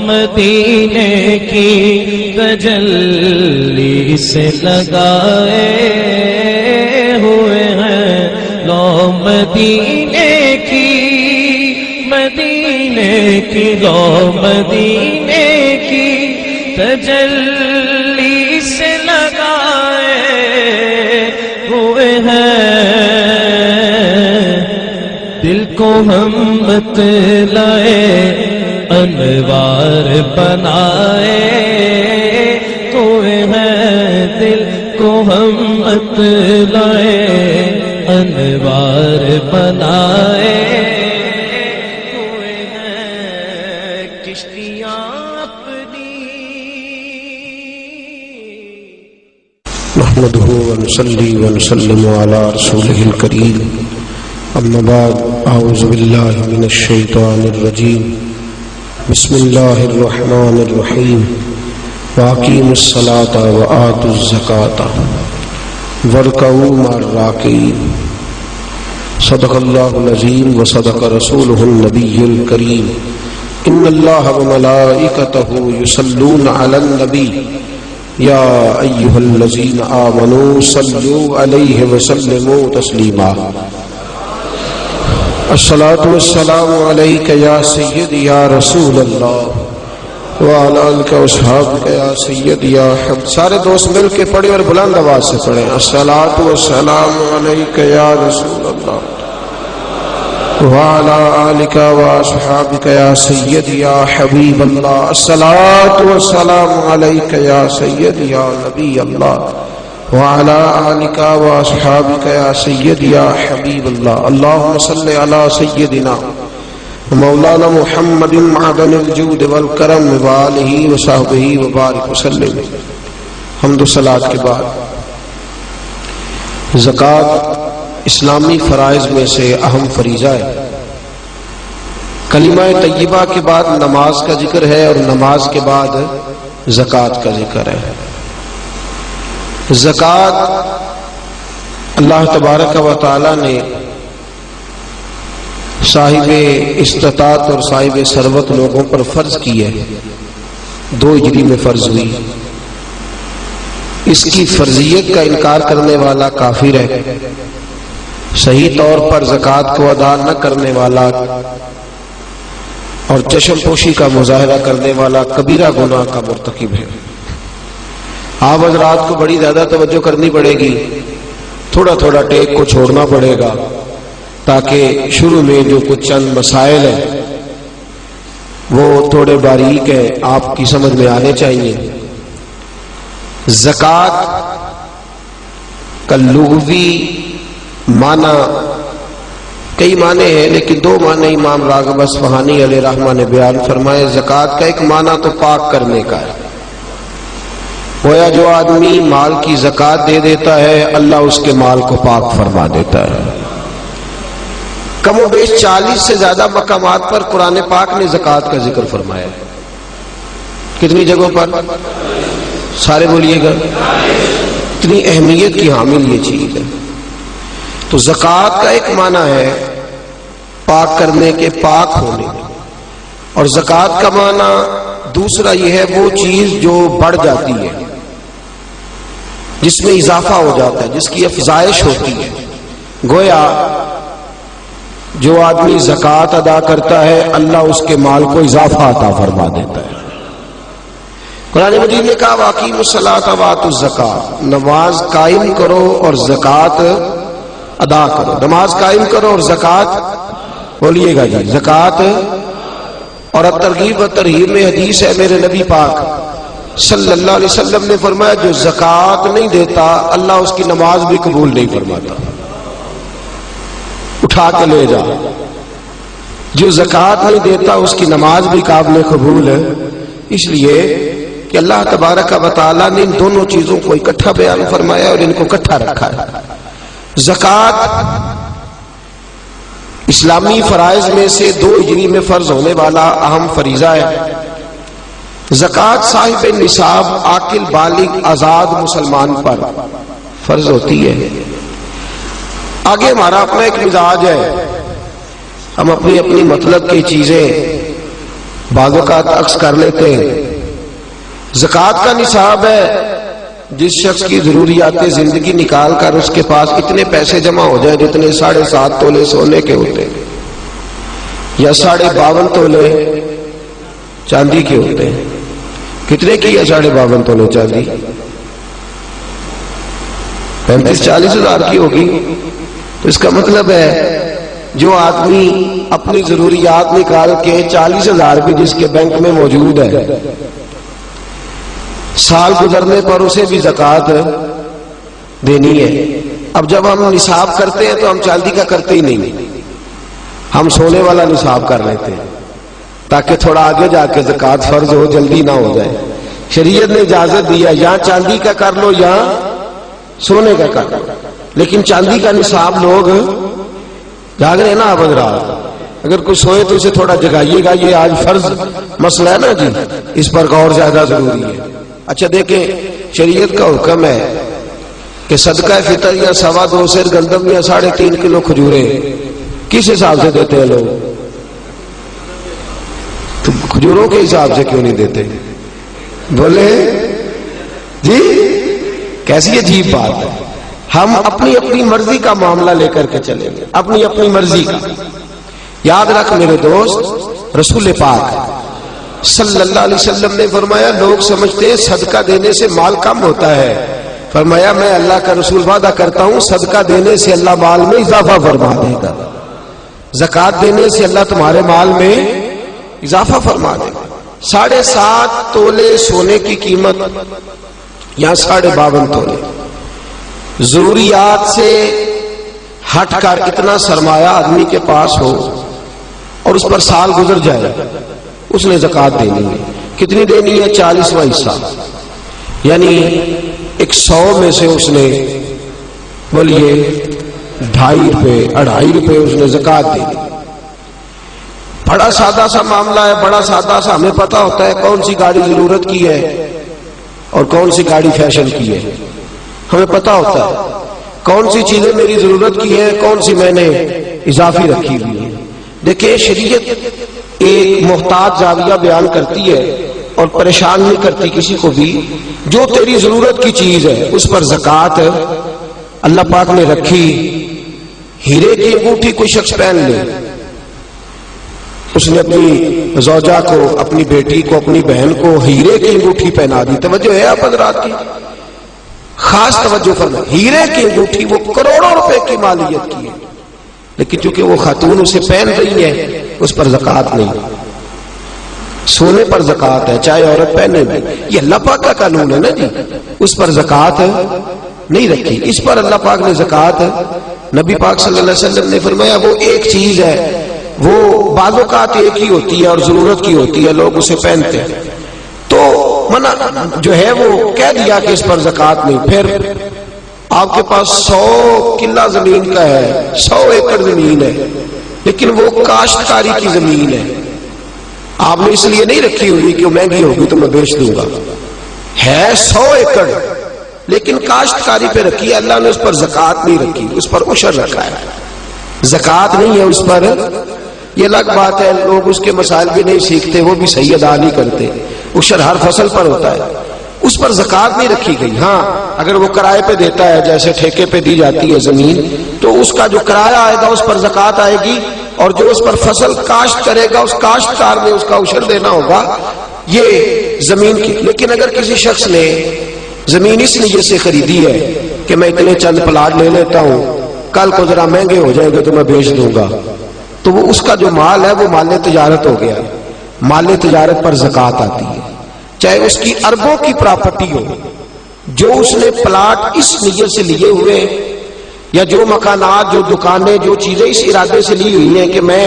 مدینے کی تجلی سے لگائے ہوئے ہیں، لو مدینے کی لو مدینے کی تجلی سے لگائے ہوئے ہیں، دل کو ہم بتلائے انوار بنائے ہوئے ہیں، دل کو ہم بتلائے انوار بنائے ہوئے ہیں، کشتیاں اپنی نحمده ونصلي ونسلم على رسوله الكريم، اما بعد، اعوذ بالله من الشيطان الرجيم، بسم الله الرحمن الرحيم، واقيموا الصلاة وآتوا الزكاة واركعوا مع الراكعين، صدق الله العظيم وصدق رسوله النبي الكريم، ان الله وملائكته يصلون على النبي يا ايها الذين آمنوا صلوا عليه وسلموا تسليما، الصلاة والسلام عليك يا سيدي يا رسول اللہ وعلى آلك واصحابك يا سيدي يا حبيب۔ سارے دوست مل کے پڑھیں اور بلند آواز سے پڑھیں، الصلاة والسلام عليك يا رسول اللہ وعلى آلك واصحابك يا سيدي يا حبيب الله، الصلاة والسلام عليك يا سيدي يا نبي الله وعلى آلك وأصحابك يا سيدي يا حبيب الله، اللهم صل على سيدنا مولانا محمد معدن الجود والکرم وآلہ وصحبہ وبارک وسلم۔ حمد و صلاۃ کے بعد، زکوٰۃ اسلامی فرائض میں سے اہم فریضہ ہے۔ کلمہ طیبہ کے بعد نماز کا ذکر ہے اور نماز کے بعد زکوٰۃ کا ذکر ہے۔ زکوٰۃ اللہ تبارک و تعالی نے صاحب استطاعت اور صاحب ثروت لوگوں پر فرض کی ہے، 2 ہجری میں فرض ہوئی۔ اس کی فرضیت کا انکار کرنے والا کافر ہے، صحیح طور پر زکوٰۃ کو ادا نہ کرنے والا اور چشم پوشی کا مظاہرہ کرنے والا کبیرہ گناہ کا مرتکب ہے۔ آپ حضرات کو بڑی زیادہ توجہ کرنی پڑے گی، تھوڑا تھوڑا ٹیک کو چھوڑنا پڑے گا، تاکہ شروع میں جو کچھ چند مسائل ہیں وہ تھوڑے باریک ہیں، آپ کی سمجھ میں آنے چاہیے۔ زکوٰۃ کا لغوی معنی کئی معنی ہیں، لیکن 2 معنی امام راغب اصفہانی علیہ رحمہ نے بیان فرمائے۔ زکوٰۃ کا ایک معنی تو پاک کرنے کا ہے، گویا جو آدمی مال کی زکوٰۃ دے دیتا ہے اللہ اس کے مال کو پاک فرما دیتا ہے۔ کم و بیش 40 سے زیادہ مقامات پر قرآن پاک نے زکوٰۃ کا ذکر فرمایا ہے۔ کتنی جگہوں پر؟ سارے بولیے گا۔ اتنی اہمیت کی حامل یہ چیز ہے۔ تو زکوٰۃ کا ایک معنی ہے پاک کرنے کے، پاک ہونے کے، اور زکوٰۃ کا معنی دوسرا یہ ہے وہ چیز جو بڑھ جاتی ہے، جس میں اضافہ ہو جاتا ہے، جس کی افزائش ہوتی ہے۔ گویا جو آدمی زکوٰۃ ادا کرتا ہے اللہ اس کے مال کو اضافہ عطا فرما دیتا ہے۔ قرآن مجید نے کہا واقیموا الصلاۃ وآتوا الزکاۃ، نماز قائم کرو اور زکوٰۃ ادا کرو۔ نماز قائم کرو اور زکوٰۃ، بولیے گا جی، زکوٰۃ۔ اور اب ترغیب و ترہیب میں حدیث ہے، میرے نبی پاک صلی اللہ علیہ وسلم نے فرمایا جو زکوٰۃ نہیں دیتا اللہ اس کی نماز بھی قبول نہیں فرماتا۔ اٹھا کے لے جا، جو زکوٰۃ نہیں دیتا اس کی نماز بھی قابل قبول ہے، اس لیے کہ اللہ تبارک و تعالیٰ نے ان دونوں چیزوں کو اکٹھا بیان فرمایا اور ان کو اکٹھا رکھا ہے۔ زکوٰۃ اسلامی فرائض میں سے 2 ہجری میں فرض ہونے والا اہم فریضہ ہے۔ زکوٰۃ صاحب نصاب عاقل بالغ آزاد مسلمان پر فرض ہوتی ہے۔ آگے ہمارا اپنا ایک مزاج ہے، ہم اپنی اپنی مطلب کی چیزیں بعض اوقات عکس کر لیتے ہیں. زکوٰۃ کا نصاب ہے جس شخص کی ضروریات زندگی نکال کر اس کے پاس اتنے پیسے جمع ہو جائیں جتنے 7.5 تولے سونے کے ہوتے ہیں یا 52.5 تولے چاندی کے ہوتے ہیں. کتنے کی ہے 52.5 تولے چاندی؟ 35-40 ہزار کی ہوگی. تو اس کا مطلب ہے جو آدمی اپنی ضروریات نکال کے 40 ہزار بھی جس کے بینک میں موجود ہے، سال گزرنے پر اسے بھی زکوٰۃ دینی ہے. اب جب ہم نصاب کرتے ہیں تو ہم چاندی کا کرتے ہی نہیں، ہم سونے والا نصاب کر لیتے ہیں تاکہ تھوڑا آگے جا کے زکوٰۃ فرض ہو، جلدی نہ ہو جائے. شریعت نے اجازت دیا یا چاندی کا کر لو یا سونے کا کر لو، لیکن چاندی کا نصاب لوگ جاگ رہے نا اب رات. اگر کوئی سوئے تو اسے تھوڑا جگائیے گا، یہ آج فرض مسئلہ ہے نا جی، اس پر غور زیادہ ضروری ہے. اچھا دیکھیں، شریعت کا حکم ہے کہ صدقہ فطر یا 2.25 سیر گندم یا 3.5 کلو کھجوریں کس حساب سے دیتے ہیں لوگ؟ تو کھجوروں کے حساب سے کیوں نہیں دیتے؟ بولے جی، کیسی عجیب بات ہے. ہم اپنی اپنی مرضی کا معاملہ لے کر کے چلیں گے، اپنی اپنی مرضی کا. یاد رکھ میرے دوست، رسول پاک صلی اللہ علیہ وسلم نے فرمایا لوگ سمجھتے ہیں صدقہ دینے سے مال کم ہوتا ہے. فرمایا میں اللہ کا رسول وعدہ کرتا ہوں صدقہ دینے سے اللہ مال میں اضافہ فرما دے گا، زکوٰۃ دینے سے اللہ تمہارے مال میں اضافہ فرما دے گا. 7.5 تولے سونے کی قیمت یا 52.5 تولے، ضروریات سے ہٹ کر اتنا سرمایہ آدمی کے پاس ہو اور اس پر سال گزر جائے، اس نے زکوٰۃ دینی ہے. کتنی دینی ہے؟ 40واں حصہ، یعنی 100 میں سے اس نے بولیے 2.5 روپے اس نے زکوٰۃ دینی. بڑا سادہ سا معاملہ ہے، بڑا سادہ سا. ہمیں پتہ ہوتا ہے کون سی گاڑی ضرورت کی ہے اور کون سی گاڑی فیشن کی ہے. ہمیں پتہ ہوتا ہے کون سی چیزیں میری ضرورت کی ہیں، کون سی میں نے اضافی رکھی ہوئی ہے. دیکھیں شریعت ایک محتاط زاویہ بیان کرتی ہے اور پریشان نہیں کرتی کسی کو بھی. جو تیری ضرورت کی چیز ہے اس پر زکوٰۃ اللہ پاک نے رکھی. ہیرے کی انگوٹھی کوئی شخص پہن لے، اس نے اپنی زوجہ کو، اپنی بیٹی کو، اپنی بہن کو ہیرے کی انگوٹھی پہنا دی. توجہ ہے آپ حضرات کی؟ خاص توجہ فرمائیں. ہیرے کی انگوٹھی وہ کروڑوں روپے کی مالیت کی ہے، لیکن چونکہ وہ خاتون اسے پہن رہی ہے اس پر زکوٰۃ نہیں. سونے پر زکوٰۃ ہے چاہے عورت پہنے میں. یہ اللہ پاک کا قانون ہے نا جی. اس پر زکوٰۃ نہیں رکھی. اس پر اللہ پاک نے زکوٰۃ، نبی پاک صلی اللہ علیہ وسلم نے فرمایا وہ ایک چیز ہے، وہ بعض اوقات ایک ہی ہوتی ہے اور ضرورت کی ہوتی ہے، لوگ اسے پہنتے ہیں تو منع جو ہے وہ کہہ دیا کہ اس پر زکوٰۃ نہیں. پھر آپ کے پاس 100 کلہ زمین کا ہے، 100 ایکڑ زمین ہے، لیکن وہ کاشتکاری کی زمین ہے. آپ نے اس لیے نہیں رکھی ہوئی کہ وہ مہنگی ہوگی تو میں بیچ دوں گا. ہے 100 ایکڑ لیکن کاشتکاری پہ رکھی ہے. اللہ نے اس پر زکوٰۃ نہیں رکھی، اس پر عشر رکھا ہے. زکوٰۃ نہیں ہے اس پر. یہ الگ بات ہے، لوگ اس کے مسائل بھی نہیں سیکھتے، وہ بھی صحیح ادا نہیں کرتے. عشر ہر فصل پر ہوتا ہے، اس پر زکوٰۃ نہیں رکھی گئی. ہاں اگر وہ کرائے پہ دیتا ہے، جیسے ٹھیکے پہ دی جاتی ہے زمین، تو اس کا جو کرایہ آئے گا اس پر زکوٰۃ آئے گی، اور جو اس پر فصل کاشت کرے گا اس کاشتکار نے اس کا عشر دینا ہوگا یہ زمین کی. لیکن اگر کسی شخص نے زمین اس لیے سے خریدی ہے کہ میں اتنے چند پلاٹ لے لیتا ہوں، کل کو ذرا مہنگے ہو جائیں گے تو میں بیچ دوں گا، تو وہ اس کا جو مال ہے وہ مال تجارت ہو گیا. مال تجارت پر زکوٰۃ آتی ہے، چاہے اس کی اربوں کی پراپرٹی ہو. جو اس نے پلاٹ اس نیت سے لیے ہوئے، یا جو مکانات، جو دکانیں، جو چیزیں اس ارادے سے لی ہوئی ہیں کہ میں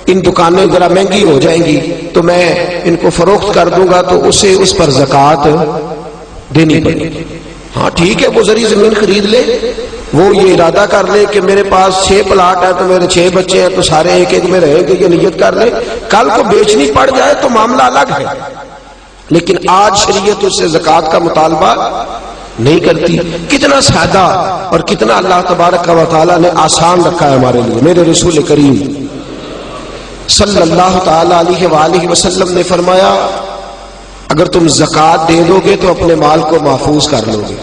ان دکانیں ذرا مہنگی ہو جائیں گی تو میں ان کو فروخت کر دوں گا، تو اسے اس پر زکوٰۃ دینی پڑے گی. ہاں ٹھیک ہے، وہ ذری زمین خرید لے، وہ یہ ارادہ کر لے کہ میرے پاس 6 پلاٹ ہے تو میرے 6 بچے ہیں تو سارے ایک ایک میں رہیں گے، یہ نیت کر لے. کل کو بیچنی پڑ جائے تو معاملہ الگ ہے. لیکن آج شریعت اس سے زکوٰۃ کا مطالبہ نہیں کرتی. کتنا سادہ اور کتنا اللہ تبارک و تعالیٰ نے آسان رکھا ہے ہمارے لیے. میرے رسول کریم صلی اللہ تعالی علیہ وآلہ وسلم نے فرمایا اگر تم زکوٰۃ دے دو گے تو اپنے مال کو محفوظ کر لو گے،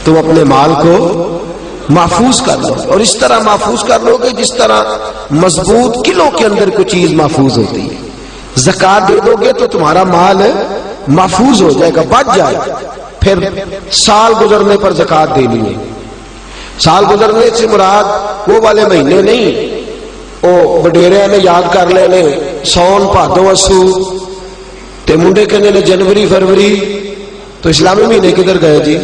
تم اپنے مال کو محفوظ کر لو گے، اور اس طرح محفوظ کر لو گے جس طرح مضبوط قلعوں کے اندر کوئی چیز محفوظ ہوتی ہے۔ زکوٰۃ دے دو گے تو تمہارا مال محفوظ ہو جائے گا، بچ جائے گا۔ پھر سال گزرنے پر زکوٰۃ دینی ہے۔ سال گزرنے سے مراد وہ والے مہینے نہیں وہ وڈیرے نے یاد کر لینے سون بھادو اسو تے منڈے کہنے نے جنوری فروری، تو اسلامی مہینے کدھر گئے جی؟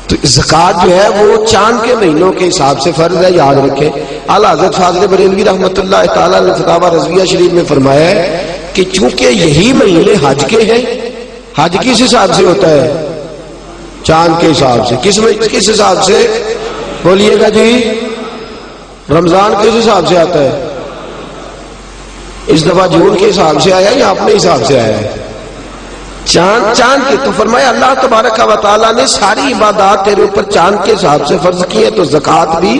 تو زکوٰۃ جو ہے وہ چاند کے مہینوں کے حساب سے فرض ہے، یاد رکھیں۔ اعلیٰ حضرت فاضل بریلوی رحمۃ اللہ تعالیٰ نے فتاوی رضویہ شریف میں فرمایا ہے کہ چونکہ یہی مہینے حج کے ہیں، حج کس حساب سے ہوتا ہے؟ چاند کے حساب سے۔ کس حساب سے بولیے گا جی؟ رمضان کس حساب سے آتا ہے؟ اس دفعہ جون کے حساب سے آیا یا اپنے حساب سے آیا ہے؟ چاند کے۔ تو فرمایا اللہ تبارک و تعالیٰ نے ساری عبادات تیرے اوپر چاند کے حساب سے فرض کی ہے، تو زکوٰۃ بھی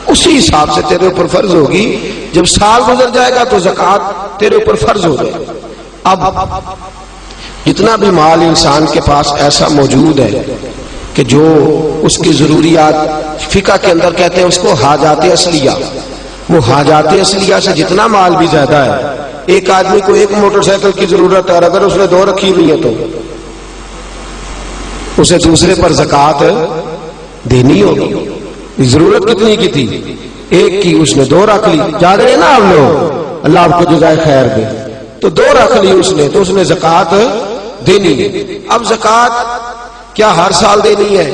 اسی حساب سے تیرے اوپر فرض ہوگی۔ جب سال گزر جائے گا تو زکوٰۃ تیرے اوپر فرض ہو جائے گا۔ اب جتنا بھی مال انسان کے پاس ایسا موجود ہے کہ جو اس کی ضروریات، فقہ کے اندر کہتے ہیں اس کو حاجات اصلیہ، وہ حاجات اصلیہ سے جتنا مال بھی زیادہ ہے، ایک آدمی کو ایک موٹر سائیکل کی ضرورت ہے اور اگر اس نے 2 رکھی ہوئی ہے تو اسے دوسرے پر زکوٰۃ دینی ہوگی۔ ضرورت کتنی کی تھی؟ ایک کی، اس نے 2 رکھ لی، جا رہے ہیں نا ہم لوگ، اللہ آپ کو جزائے خیر دے، تو 2 رکھ لی اس نے، تو اس نے زکوٰۃ دینی ہے۔ اب زکوٰۃ کیا ہر سال دینی ہے؟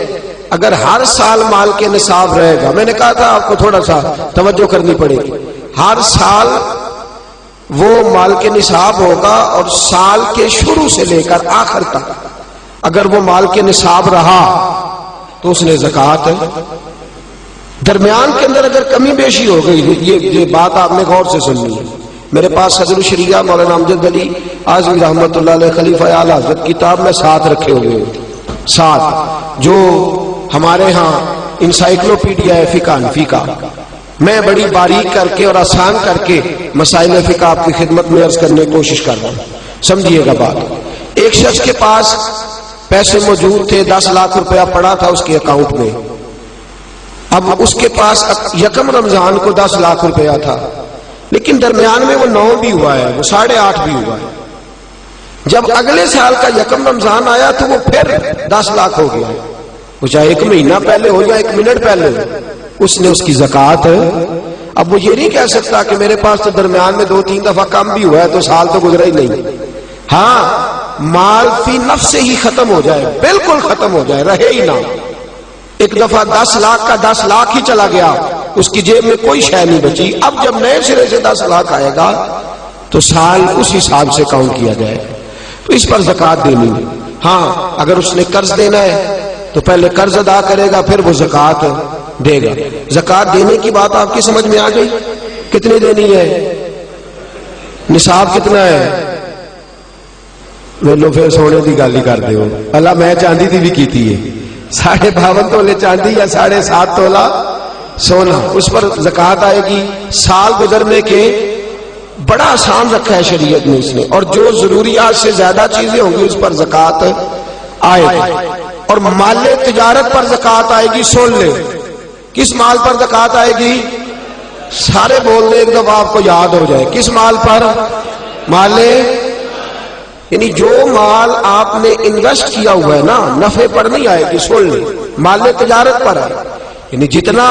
اگر ہر سال مال کے نصاب رہے گا، میں نے کہا تھا آپ کو تھوڑا سا توجہ کرنی پڑے گی، ہر سال وہ مال کے نصاب ہوگا اور سال کے شروع سے لے کر آخر تک اگر وہ مال کے نصاب رہا تو اس نے زکوٰۃ، درمیان کے اندر اگر کمی بیشی ہو گئی، یہ بات آپ نے غور سے سننی ہے۔ میرے پاس صدر الشریعہ مولانا امجد علی اعظمی رحمۃ اللہ علیہ خلیفہ اعلیٰ حضرت کتاب میں 7 رکھے ہوئے ہیں، 7 جو ہمارے ہاں انسائکلوپیڈیا ہے فقہ حنفی کا۔ میں بڑی باریک کر کے اور آسان کر کے مسائل فقہ آپ کی خدمت میں عرض کرنے کی کوشش کر رہا ہوں، سمجھیے گا بات۔ ایک شخص کے پاس پیسے موجود تھے، 10 لاکھ روپیہ پڑا تھا اس کے اکاؤنٹ میں۔ اب اس کے پاس یکم رمضان کو 10 لاکھ روپیہ تھا، لیکن درمیان میں وہ 9 بھی ہوا ہے، وہ 8.5 بھی ہوا ہے۔ جب اگلے سال کا یکم رمضان آیا تو وہ پھر 10 لاکھ ہو گیا، وہ چاہے 1 مہینہ پہلے ہو یا 1 منٹ پہلے ہو، اس نے اس کی زکوٰۃ۔ اب وہ یہ نہیں کہہ سکتا کہ میرے پاس تو درمیان میں 2-3 دفعہ کم بھی ہوا ہے تو سال تو گزرا ہی نہیں۔ ہاں، مال فی نفس سے ہی ختم ہو جائے، بالکل ختم ہو جائے، رہے ہی نہ۔ ایک دفعہ 10 لاکھ کا 10 لاکھ ہی چلا گیا، اس کی جیب میں کوئی شے نہیں بچی۔ اب جب نئے سرے سے 10 لاکھ آئے گا تو سال اس حساب سے کاؤنٹ کیا جائے، تو اس پر زکوٰۃ دینی ہے۔ ہاں، اگر اس نے قرض دینا ہے تو پہلے قرض ادا کرے گا پھر وہ زکوٰۃ دے گا۔ زکوٰۃ دینے کی بات آپ کی سمجھ میں آ گئی؟ کتنی دینی ہے؟ نصاب کتنا ہے؟ لو پھر سونے کی گل ہی کرتے ہو، اللہ میں چاندی دی بھی کیتی ہے، 52.5 تولے چاندی یا 7.5 تولا سونا، اس پر زکوٰۃ آئے گی۔ سال گزرنے کے بڑا آسان رکھا ہے شریعت میں اس نے، اور جو ضروریات سے زیادہ چیزیں ہوں گی اس پر زکوٰۃ آئے گی۔ اور مال تجارت پر زکوٰۃ آئے گی، سن لے، کس مال پر زکوٰۃ آئے گی؟ سارے بولنے ایک دفعہ آپ کو یاد ہو جائے، کس مال پر؟ مال، یعنی جو مال آپ نے انویسٹ کیا ہوا ہے نا، نفع پر نہیں آئے گی، سن لے، مال تجارت پر ہے، یعنی جتنا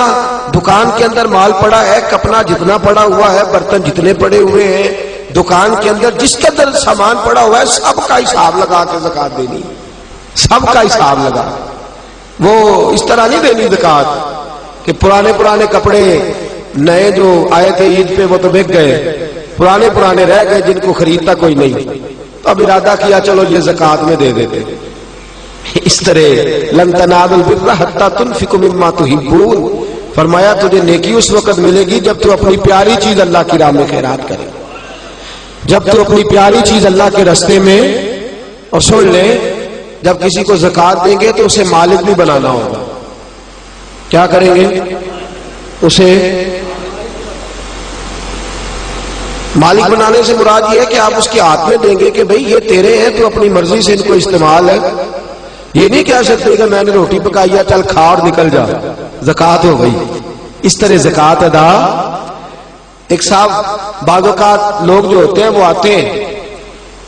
دکان کے اندر مال پڑا ہے، کپنا جتنا پڑا ہوا ہے، برتن جتنے پڑے ہوئے ہیں دکان کے اندر، جس کے اندر سامان پڑا ہوا ہے، سب کا حساب لگا کے زکوٰۃ دینی، سب کا حساب لگا۔ وہ اس طرح نہیں دینی زکوٰۃ کہ پرانے کپڑے نئے جو آئے تھے عید پہ وہ تو بک گئے، پرانے رہ گئے جن کو خریدتا کوئی نہیں، تو اب ارادہ کیا چلو یہ زکوٰۃ میں دے دیتے۔ اس طرح لن تنالوا البر حتی تنفقوا مما تحبون، فرمایا تجھے نیکی اس وقت ملے گی جب تو اپنی پیاری چیز اللہ کی راہ میں خیرات کرے، جب تو اپنی پیاری چیز اللہ کے راستے میں۔ اور سن لے، جب کسی کو زکوٰۃ دیں گے تو اسے مالک بھی بنانا ہوگا۔ کیا کریں گے؟ اسے مالک بنانے سے مراد یہ ہے کہ آپ اس کے ہاتھ میں دیں گے کہ بھئی یہ تیرے ہیں، تو اپنی مرضی سے ان کو استعمال ہے. یہ نہیں کہہ سکتے کہ میں نے روٹی پکائی ہے چل کھا اور نکل جا، زکوٰۃ ہو گئی. اس طرح زکوٰۃ ادا. ایک صاحب بعض اوقات لوگ جو ہوتے ہیں وہ آتے ہیں،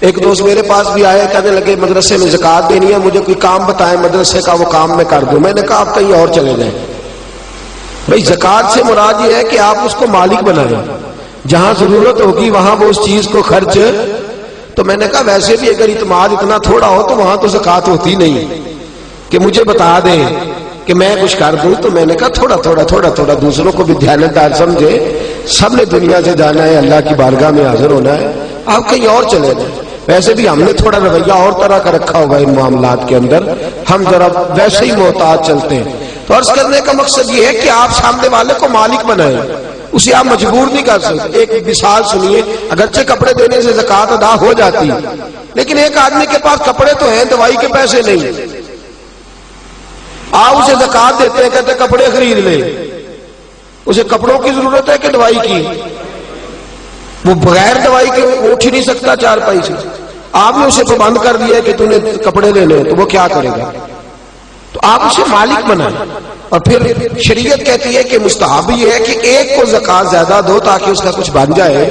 ایک دوست میرے پاس بھی آئے، کہنے لگے مدرسے میں زکوٰۃ دینی ہے، مجھے کوئی کام بتائیں مدرسے کا، وہ کام میں کر دوں. میں نے کہا آپ کہیں اور چلے جائیں. بھئی زکوٰۃ سے مراد یہ ہے کہ آپ اس کو مالک بنائیں، جہاں ضرورت ہوگی وہاں وہ اس چیز کو خرچ. تو میں نے کہا ویسے بھی اگر اعتماد اتنا تھوڑا ہو تو وہاں تو زکوٰۃ ہوتی نہیں کہ مجھے بتا دیں کہ میں کچھ کر دوں. تو میں نے کہا تھوڑا تھوڑا تھوڑا تھوڑا دوسروں کو بھی دیانتدار سمجھے. سب نے دنیا سے جانا ہے، اللہ کی بارگاہ میں حاضر ہونا ہے، آپ کہیں اور چلے جائیں. ویسے بھی ہم نے تھوڑا رویہ اور طرح کا رکھا ہوا ہے ان معاملات کے اندر، ہم ذرا ویسے ہی محتاط چلتے ہیں. تو عرض کرنے کا مقصد یہ ہے کہ آپ سامنے والے کو مالک بنائیں، اسے آپ مجبور نہیں کر سکتے. ایک مثال سنیے، اگرچہ کپڑے دینے سے زکوٰۃ ادا ہو جاتی ہے، لیکن ایک آدمی کے پاس کپڑے تو ہیں، دوائی کے پیسے نہیں. آپ اسے زکوٰۃ دیتے ہیں، کہتے ہیں کپڑے خرید لیں. اسے کپڑوں کی ضرورت ہے کہ دوائی کی؟ وہ بغیر دوائی کے اٹھ ہی نہیں سکتا چارپائی سے. آپ نے اسے پابند کر دیا کہ تم نے کپڑے لینے ہیں، تو وہ کیا کرے گا؟ تو آپ اسے مالک بنائیں. اور پھر شریعت کہتی ہے کہ مستحب یہ ہے کہ ایک کو زکوٰۃ زیادہ دو تاکہ اس کا کچھ بن جائے.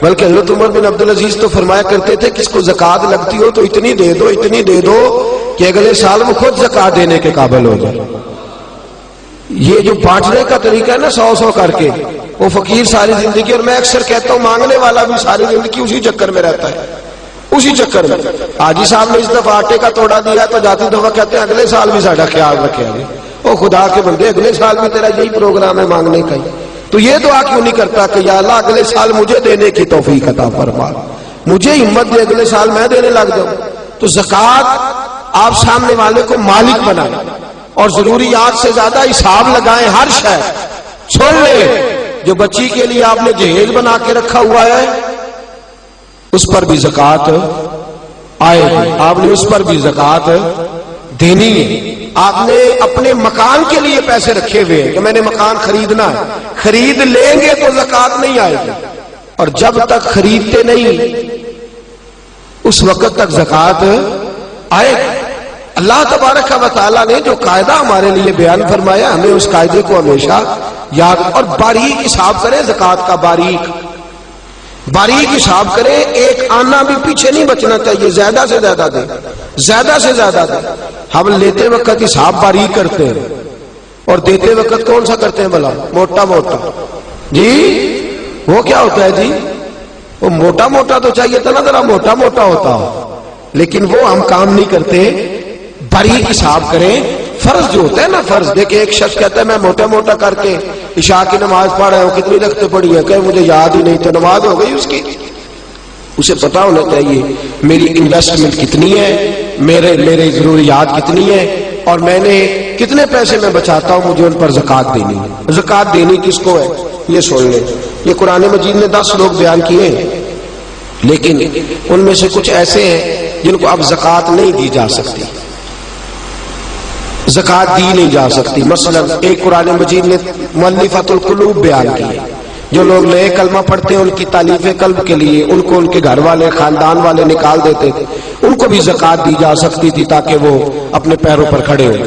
بلکہ حضرت عمر بن عبدالعزیز تو فرمایا کرتے تھے کس کو زکوٰۃ لگتی ہو تو اتنی دے دو، اتنی دے دو کہ اگلے سال وہ خود زکوٰۃ دینے کے قابل ہو جائے. یہ جو بانٹنے کا طریقہ ہے نا 100 کر کے، وہ فقیر ساری زندگی، اور میں اکثر کہتا ہوں مانگنے والا بھی ساری زندگی اسی چکر میں رہتا ہے، اسی چکر میں. حاجی صاحب نے اس دفعہ آٹے کا توڑا دیا تو جاتی دفعہ کہتے ہیں اگلے سال بھی ساڈا خیال رکھے گا. او خدا کے بندے، اگلے سال بھی تیرا یہی پروگرام ہے مانگنے کا ہی، تو یہ دعا کیوں نہیں کرتا کہ یا اللہ اگلے سال مجھے دینے کی توفیق عطا فرما، مجھے ہمت دے، اگلے سال میں دینے لگ جاؤں. تو زکوٰۃ آپ سامنے والے کو مالک بنائیں اور ضروریات سے زیادہ حساب لگائیں. ہر شے چھوڑ لیں. جو بچی کے لیے آپ نے جہیز بنا کے رکھا ہوا ہے اس پر بھی زکوٰۃ آئے گی، آپ نے اس پر بھی زکوٰۃ دینی ہے. آپ نے اپنے مکان کے لیے پیسے رکھے ہوئے ہیں کہ میں نے مکان خریدنا ہے، خرید لیں گے تو زکوٰۃ نہیں آئے گی، اور جب تک خریدتے نہیں اس وقت تک زکوٰۃ آئے گی. اللہ تبارک و تعالیٰ نے جو قاعدہ ہمارے لیے بیان فرمایا ہمیں اس قاعدے کو ہمیشہ یاد اور باریک حساب کریں. زکوٰۃ کا باریک حساب کریں. ایک آنا بھی پیچھے نہیں بچنا چاہیے، زیادہ سے زیادہ دیں، زیادہ سے زیادہ دیں. ہم لیتے وقت حساب باریک کرتے ہیں اور دیتے وقت کون سا کرتے ہیں بھلا؟ موٹا موٹا. جی وہ کیا ہوتا ہے جی؟ وہ موٹا موٹا تو چاہیے تھا نا ذرا موٹا موٹا ہوتا ہو، لیکن وہ ہم کام نہیں کرتے. باریک حساب کریں. فرض جو ہوتا ہے نا، فرض دیکھیں ایک شخص کہتا ہے میں موٹا موٹا کر کے عشاء کی نماز پڑھ رہا ہوں، کتنی رکعتیں پڑھی ہے؟ کہ مجھے یاد ہی نہیں، تو نماز ہو گئی اس کی. اسے پتا ہونا چاہیے میری انویسٹمنٹ کتنی ہے، میرے ضروریات کتنی ہے، اور میں نے کتنے پیسے میں بچاتا ہوں، مجھے ان پر زکوٰۃ دینی ہے. زکوٰۃ دینی کس کو ہے یہ سن لیں. یہ قرآن مجید نے 10 لوگ بیان کیے ہیں، لیکن ان میں سے کچھ ایسے ہیں جن کو اب زکوٰۃ نہیں دی جا سکتی، زکوٰۃ دی نہیں جا سکتی. مثلا ایک قرآن مجید نے مؤلفۃ القلوب بیان کی ہے، جو لوگ نئے کلمہ پڑھتے ہیں ان کی تالیف قلب کے لیے ان کو ان کے گھر والے خاندان والے نکال دیتے تھے، ان کو بھی زکوٰۃ دی جا سکتی تھی تاکہ وہ اپنے پیروں پر کھڑے ہو.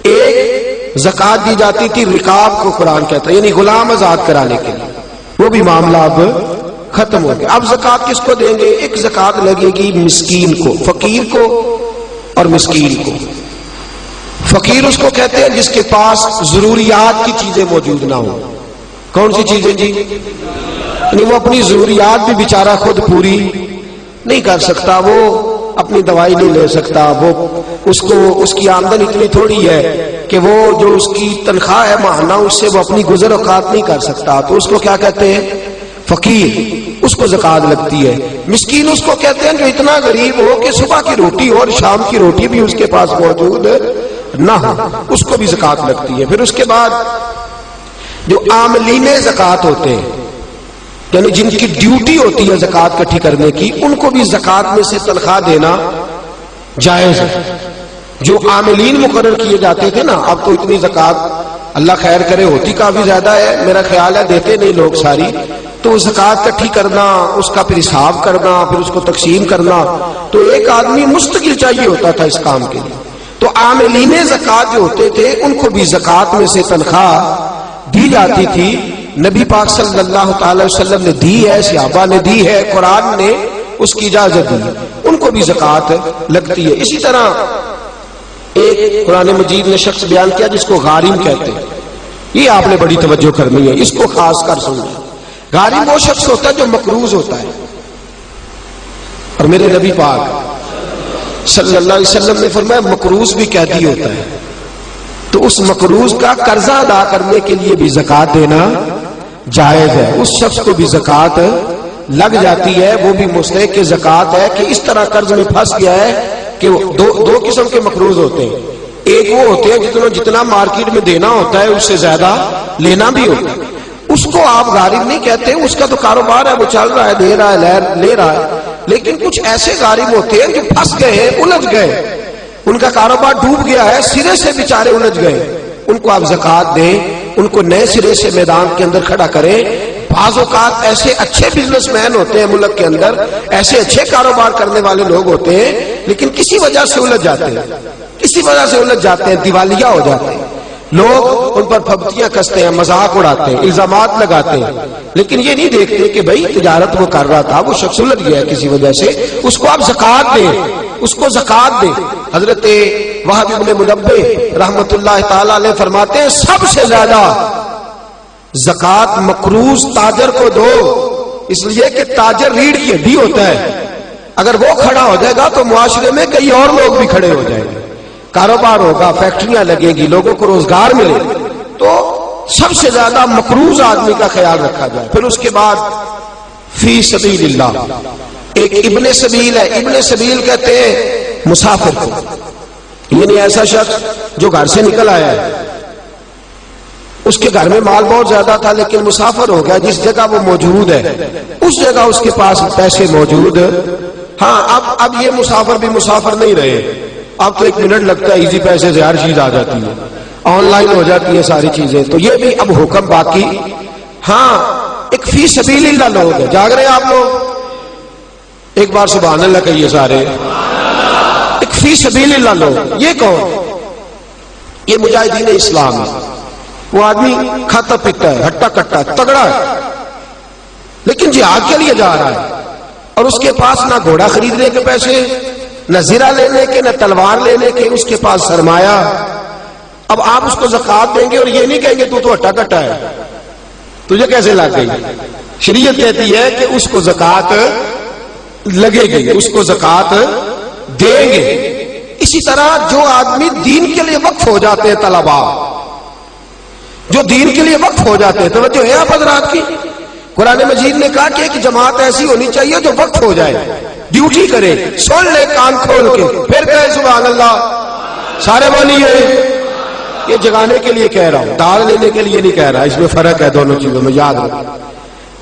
ایک زکوٰۃ دی جاتی تھی رقاب کو قرآن کہتا ہے، یعنی غلام آزاد کرانے کے لیے، وہ بھی معاملہ اب ختم ہو گیا. اب زکوٰۃ کس کو دیں گے؟ ایک زکوٰۃ لگے گی مسکین کو، فقیر کو اور مسکین کو. فقیر اس کو کہتے ہیں جس کے پاس ضروریات کی چیزیں موجود نہ ہوں. کون سی چیزیں جی؟ یعنی وہ اپنی ضروریات بھی بیچارہ خود پوری نہیں کر سکتا، وہ اپنی دوائی نہیں لے سکتا، وہ اس کی آمدن اتنی تھوڑی ہے کہ وہ جو اس کی تنخواہ ہے ماہانہ اس سے وہ اپنی گزر اوقات نہیں کر سکتا، تو اس کو کیا کہتے ہیں؟ فقیر. اس کو زکوٰۃ لگتی ہے. مسکین اس کو کہتے ہیں جو اتنا غریب ہو کہ صبح کی روٹی اور شام کی روٹی بھی اس کے پاس موجود نہ ہو، اس کو بھی زکوٰۃ لگتی ہے. پھر اس کے بعد جو عاملین زکوٰۃ ہوتے ہیں، یعنی جن کی ڈیوٹی ہوتی ہے زکوٰۃ اکٹھی کرنے کی، ان کو بھی زکوٰۃ میں سے تنخواہ دینا جائز ہے. جو عاملین مقرر کیے جاتے تھے نا، اب تو اتنی زکوٰۃ اللہ خیر کرے ہوتی کافی زیادہ ہے، میرا خیال ہے دیتے نہیں لوگ ساری، تو زکوٰۃ اکٹھی کرنا، اس کا پھر حساب کرنا، پھر اس کو تقسیم کرنا، تو ایک آدمی مستقل چاہیے ہوتا تھا اس کام کے لیے۔ تو عاملین زکوٰۃ جو ہوتے تھے ان کو بھی زکوٰۃ میں سے تنخواہ دی جاتی تھی۔ نبی پاک صلی اللہ تعالی وسلم نے دی ہے، صحابہ نے دی ہے، قرآن نے اس کی اجازت دی ہے، ان کو بھی زکوٰۃ لگتی ہے۔ اسی طرح ایک قرآن مجید نے شخص بیان کیا جس کو غارم کہتے ہیں، یہ آپ نے بڑی توجہ کرنی ہے، اس کو خاص کر سننا۔ غارم وہ شخص ہوتا ہے جو مقروض ہوتا ہے، اور میرے نبی پاک صلی اللہ علیہ وسلم نے فرمایا مقروض بھی قیدی ہوتا ہے، تو اس مقروض کا قرضہ ادا کرنے کے لیے بھی زکوٰۃ دینا جائز ہے، اس شخص کو بھی زکوٰۃ لگ جاتی ہے، وہ بھی مستحق زکوٰۃ ہے کہ اس طرح قرض میں پھنس گیا ہے کہ دو قسم کے مقروض ہوتے ہیں، ایک وہ ہوتے ہیں جتنا مارکیٹ میں دینا ہوتا ہے اس سے زیادہ لینا بھی ہوتا ہے، اس کو آپ غارب نہیں کہتے، اس کا تو کاروبار ہے، وہ چل رہا ہے، دے رہا ہے، لے رہا ہے۔ لیکن کچھ ایسے غارب ہوتے ہیں جو پھنس گئے ہیں، الجھ گئے، ان کا کاروبار ڈوب گیا ہے، سرے سے بیچارے الجھ گئے، ان کو آپ زکوٰۃ دیں، ان کو نئے سرے سے میدان کے اندر کھڑا کریں۔ بعض اوقات ایسے اچھے بزنس مین ہوتے ہیں ملک کے اندر، ایسے اچھے کاروبار کرنے والے لوگ ہوتے ہیں، لیکن کسی وجہ سے الجھ جاتے ہیں، دیوالیہ ہو جاتے ہیں، لوگ ان پر پھبتیاں کستے ہیں، مذاق اڑاتے ہیں، الزامات لگاتے ہیں، لیکن یہ نہیں دیکھتے کہ بھائی تجارت وہ کر رہا تھا، وہ شخص الجھ گیا کسی وجہ سے، اس کو آپ زکوٰۃ دیں، اس کو زکوٰۃ دیں۔ حضرت وہب بن منبہ رحمت اللہ تعالی علیہ فرماتے ہیں سب سے زیادہ زکوٰۃ مقروض تاجر کو دو، اس لیے کہ تاجر ریڑھ کی ہڈی ہوتا ہے، اگر وہ کھڑا ہو جائے گا تو معاشرے میں کئی اور لوگ بھی کھڑے ہو جائیں گے، کاروبار ہوگا، فیکٹریاں لگیں گی، لوگوں کو روزگار ملے گا، تو سب سے زیادہ مقروض آدمی کا خیال رکھا جائے۔ پھر اس کے بعد فی سبیل اللہ، ایک ابن سبیل ہے، ابن سبیل کہتے ہیں مسافر کو، یعنی ایسا شخص جو گھر سے نکل آیا ہے، اس کے گھر میں مال بہت زیادہ تھا لیکن مسافر ہو گیا، جس جگہ وہ موجود ہے اس جگہ اس کے پاس پیسے موجود، ہاں اب یہ مسافر بھی مسافر نہیں رہے، اب تو 1 منٹ لگتا ہے، ایزی پیسے سے ہر چیز آ جاتی ہے، آن لائن ہو جاتی ہے ساری چیزیں، تو یہ بھی اب حکم باقی۔ ہاں ایک فی سبیل اللہ لوگ ہیں، جاگ رہے ہیں آپ لوگ؟ ایک بار سبحان اللہ کہیے سارے۔ ایک فی سبیل اللہ لوگ، یہ کون؟ یہ مجاہدین اسلام ہے، وہ آدمی کھاتا پیتا ہے، ہٹا کٹا ہے، تگڑا ہے، لیکن جہاد کے لیے جا رہا ہے، اور اس کے پاس نہ گھوڑا خریدنے کے پیسے، نہ زرہ لینے کے، نہ تلوار لینے کے، اس کے پاس سرمایہ۔ اب آپ اس کو زکوٰۃ دیں گے اور یہ نہیں کہیں گے تو ہٹا کٹا ہے، تجھے کیسے لگ گئی؟ شریعت کہتی ہے کہ اس کو زکوٰۃ لگے گی، اس کو زکوٰۃ دیں گے۔ اسی طرح جو آدمی دین کے لیے وقف ہو جاتے ہیں، طلبا جو دین کے لیے وقف ہو جاتے ہیں، توجہ ہے آپ حضرات کی؟ قرآن مجید نے کہا کہ ایک جماعت ایسی ہونی چاہیے جو وقف ہو جائے، ڈیوٹی کرے، سن لے کان کھول کے، پھر کہے سبحان اللہ، سارے بولیے۔ یہ جگانے کے لیے کہہ رہا ہوں، داد لینے کے لیے نہیں کہہ رہا، اس میں فرق ہے دونوں چیزوں میں، یاد رکھیں۔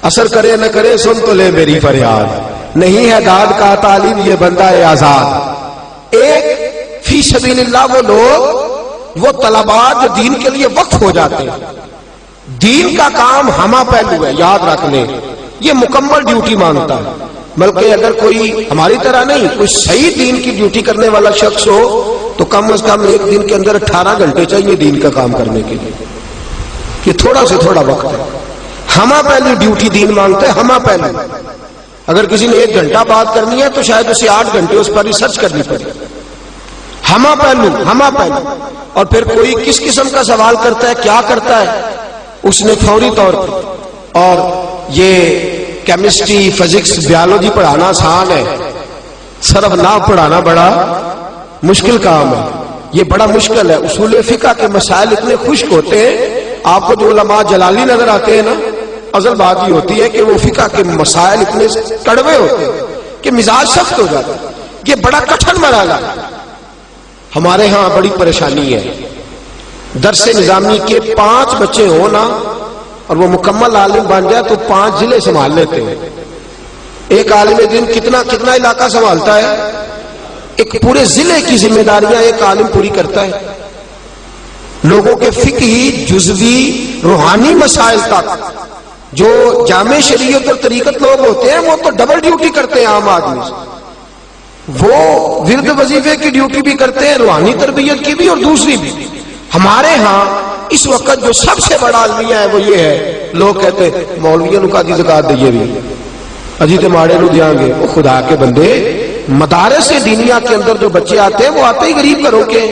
اثر کرے نہ کرے سن تو لے میری فریاد، نہیں ہے داد کا طالب یہ بندہ ہے آزاد۔ ایک فی سبیل اللہ وہ لوگ، وہ طلباء جو دین کے لیے وقف ہو جاتے ہیں، دین کا کام ہمہ پہلو ہے، یاد رکھ لیں، یہ مکمل ڈیوٹی مانگتا ہے، بلکہ اگر کوئی ہماری طرح نہیں، کوئی صحیح دین کی ڈیوٹی کرنے والا شخص ہو تو کم از کم ایک دن کے اندر 18 گھنٹے چاہیے دین کا کام کرنے کے لیے، یہ تھوڑا سے تھوڑا وقت ہے، ہمہ پہلو ڈیوٹی دین مانگتا ہے، ہمہ پہلو۔ اگر کسی نے 1 گھنٹہ بات کرنی ہے تو شاید اسے 8 گھنٹے اس پر ریسرچ کرنی پڑے، ہمہ پہلو، ہمہ پہلو۔ اور پھر کوئی کس قسم کا سوال کرتا ہے، کیا کرتا ہے، اس نے فوری طور پر، اور یہ کیمسٹری، فزکس، بیالوجی پڑھانا آسان ہے، صرف نحو پڑھانا بڑا مشکل کام ہے، یہ بڑا مشکل ہے۔ اصول فقہ کے مسائل اتنے خشک ہوتے ہیں، آپ کو جو علماء جلالی نظر آتے ہیں نا، اصل بات یہ ہوتی ہے کہ وہ فقہ کے مسائل اتنے کڑوے ہوتے ہیں کہ مزاج سخت ہو جاتا ہے، یہ بڑا کٹھن مرحلہ ہے۔ ہمارے ہاں بڑی پریشانی ہے، درس نظامی کے 5 بچے ہوں نا اور وہ مکمل عالم بن جائے تو 5 ضلع سنبھال لیتے ہیں۔ ایک عالم دین کتنا علاقہ سنبھالتا ہے؟ ایک پورے ضلع کی ذمہ داریاں ایک عالم پوری کرتا ہے، لوگوں کے فقہی، جزوی، روحانی مسائل تک جو جامع شریعت اور طریقت لوگ ہوتے ہیں وہ تو ڈبل ڈیوٹی کرتے ہیں عام آدمی سے. وہ ورد وظیفے کی ڈیوٹی بھی کرتے ہیں, روحانی تربیت کی بھی اور دوسری بھی. ہمارے ہاں اس وقت جو سب سے بڑا المیہ ہے وہ یہ ہے, لوگ کہتے ہیں مولویوں نو کادی زکات دئیے بھی اجی تے ماڑے نو دیاں گے. وہ خدا کے بندے, مدارس دینیا کے اندر جو بچے آتے ہیں وہ آتے ہی غریب گھروں کے.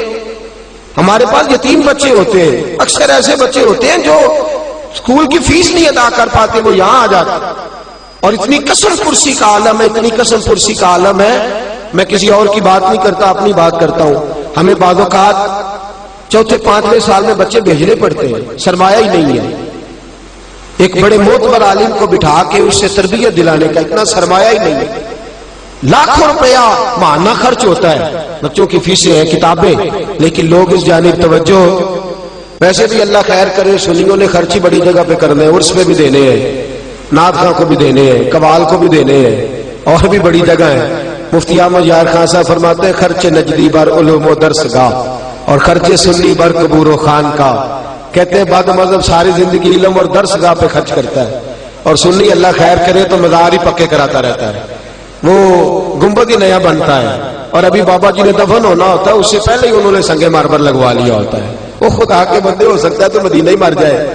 ہمارے پاس یتیم بچے ہوتے ہیں, اکثر ایسے بچے ہوتے ہیں جو اسکول کی فیس نہیں ادا کر پاتے, وہ یہاں آ جاتے. اور اتنی قسم پرسی کا عالم ہے, اتنی قسم پرسی کا عالم ہے. میں کسی اور کی بات نہیں کرتا, اپنی بات کرتا ہوں. ہمیں بعض اوقات چوتھے پانچویں سال میں بچے بھیجنے پڑتے ہیں, سرمایہ ہی نہیں ہے. ایک بڑے معتبر عالم کو بٹھا کے اس سے تربیت دلانے کا اتنا سرمایہ ہی نہیں ہے. لاکھوں روپیہ ماہانہ خرچ ہوتا ہے, بچوں کی فیسیں ہیں, کتابیں, لیکن لوگ اس جانب توجہ. ویسے بھی اللہ خیر کرے, سنیوں نے خرچ ہی بڑی جگہ پہ کرنے ہیں, عرس پہ بھی دینے ہیں, نعت خاں کو بھی دینے ہیں, قوال کو بھی دینے ہیں, اور بھی بڑی جگہ ہے. مفتی احمد یار خان صاحب فرماتے ہیں خرچ نجدی بر علوم و درس گاہ اور خرچ سنی بر قبور و خان کا. کہتے ہیں بعد مذہب ساری زندگی علم اور درس گاہ پہ خرچ کرتا ہے, اور سنی اللہ خیر کرے تو مزار ہی پکے کراتا رہتا ہے. وہ گنبد ہی نیا بنتا ہے, اور ابھی بابا جی نے دفن ہونا ہوتا ہے اس سے پہلے ہی انہوں نے سنگ ماربل لگوا لیا ہوتا ہے. وہ خدا کے بندے, ہو سکتا ہے تو مدینہ ہی مر جائے,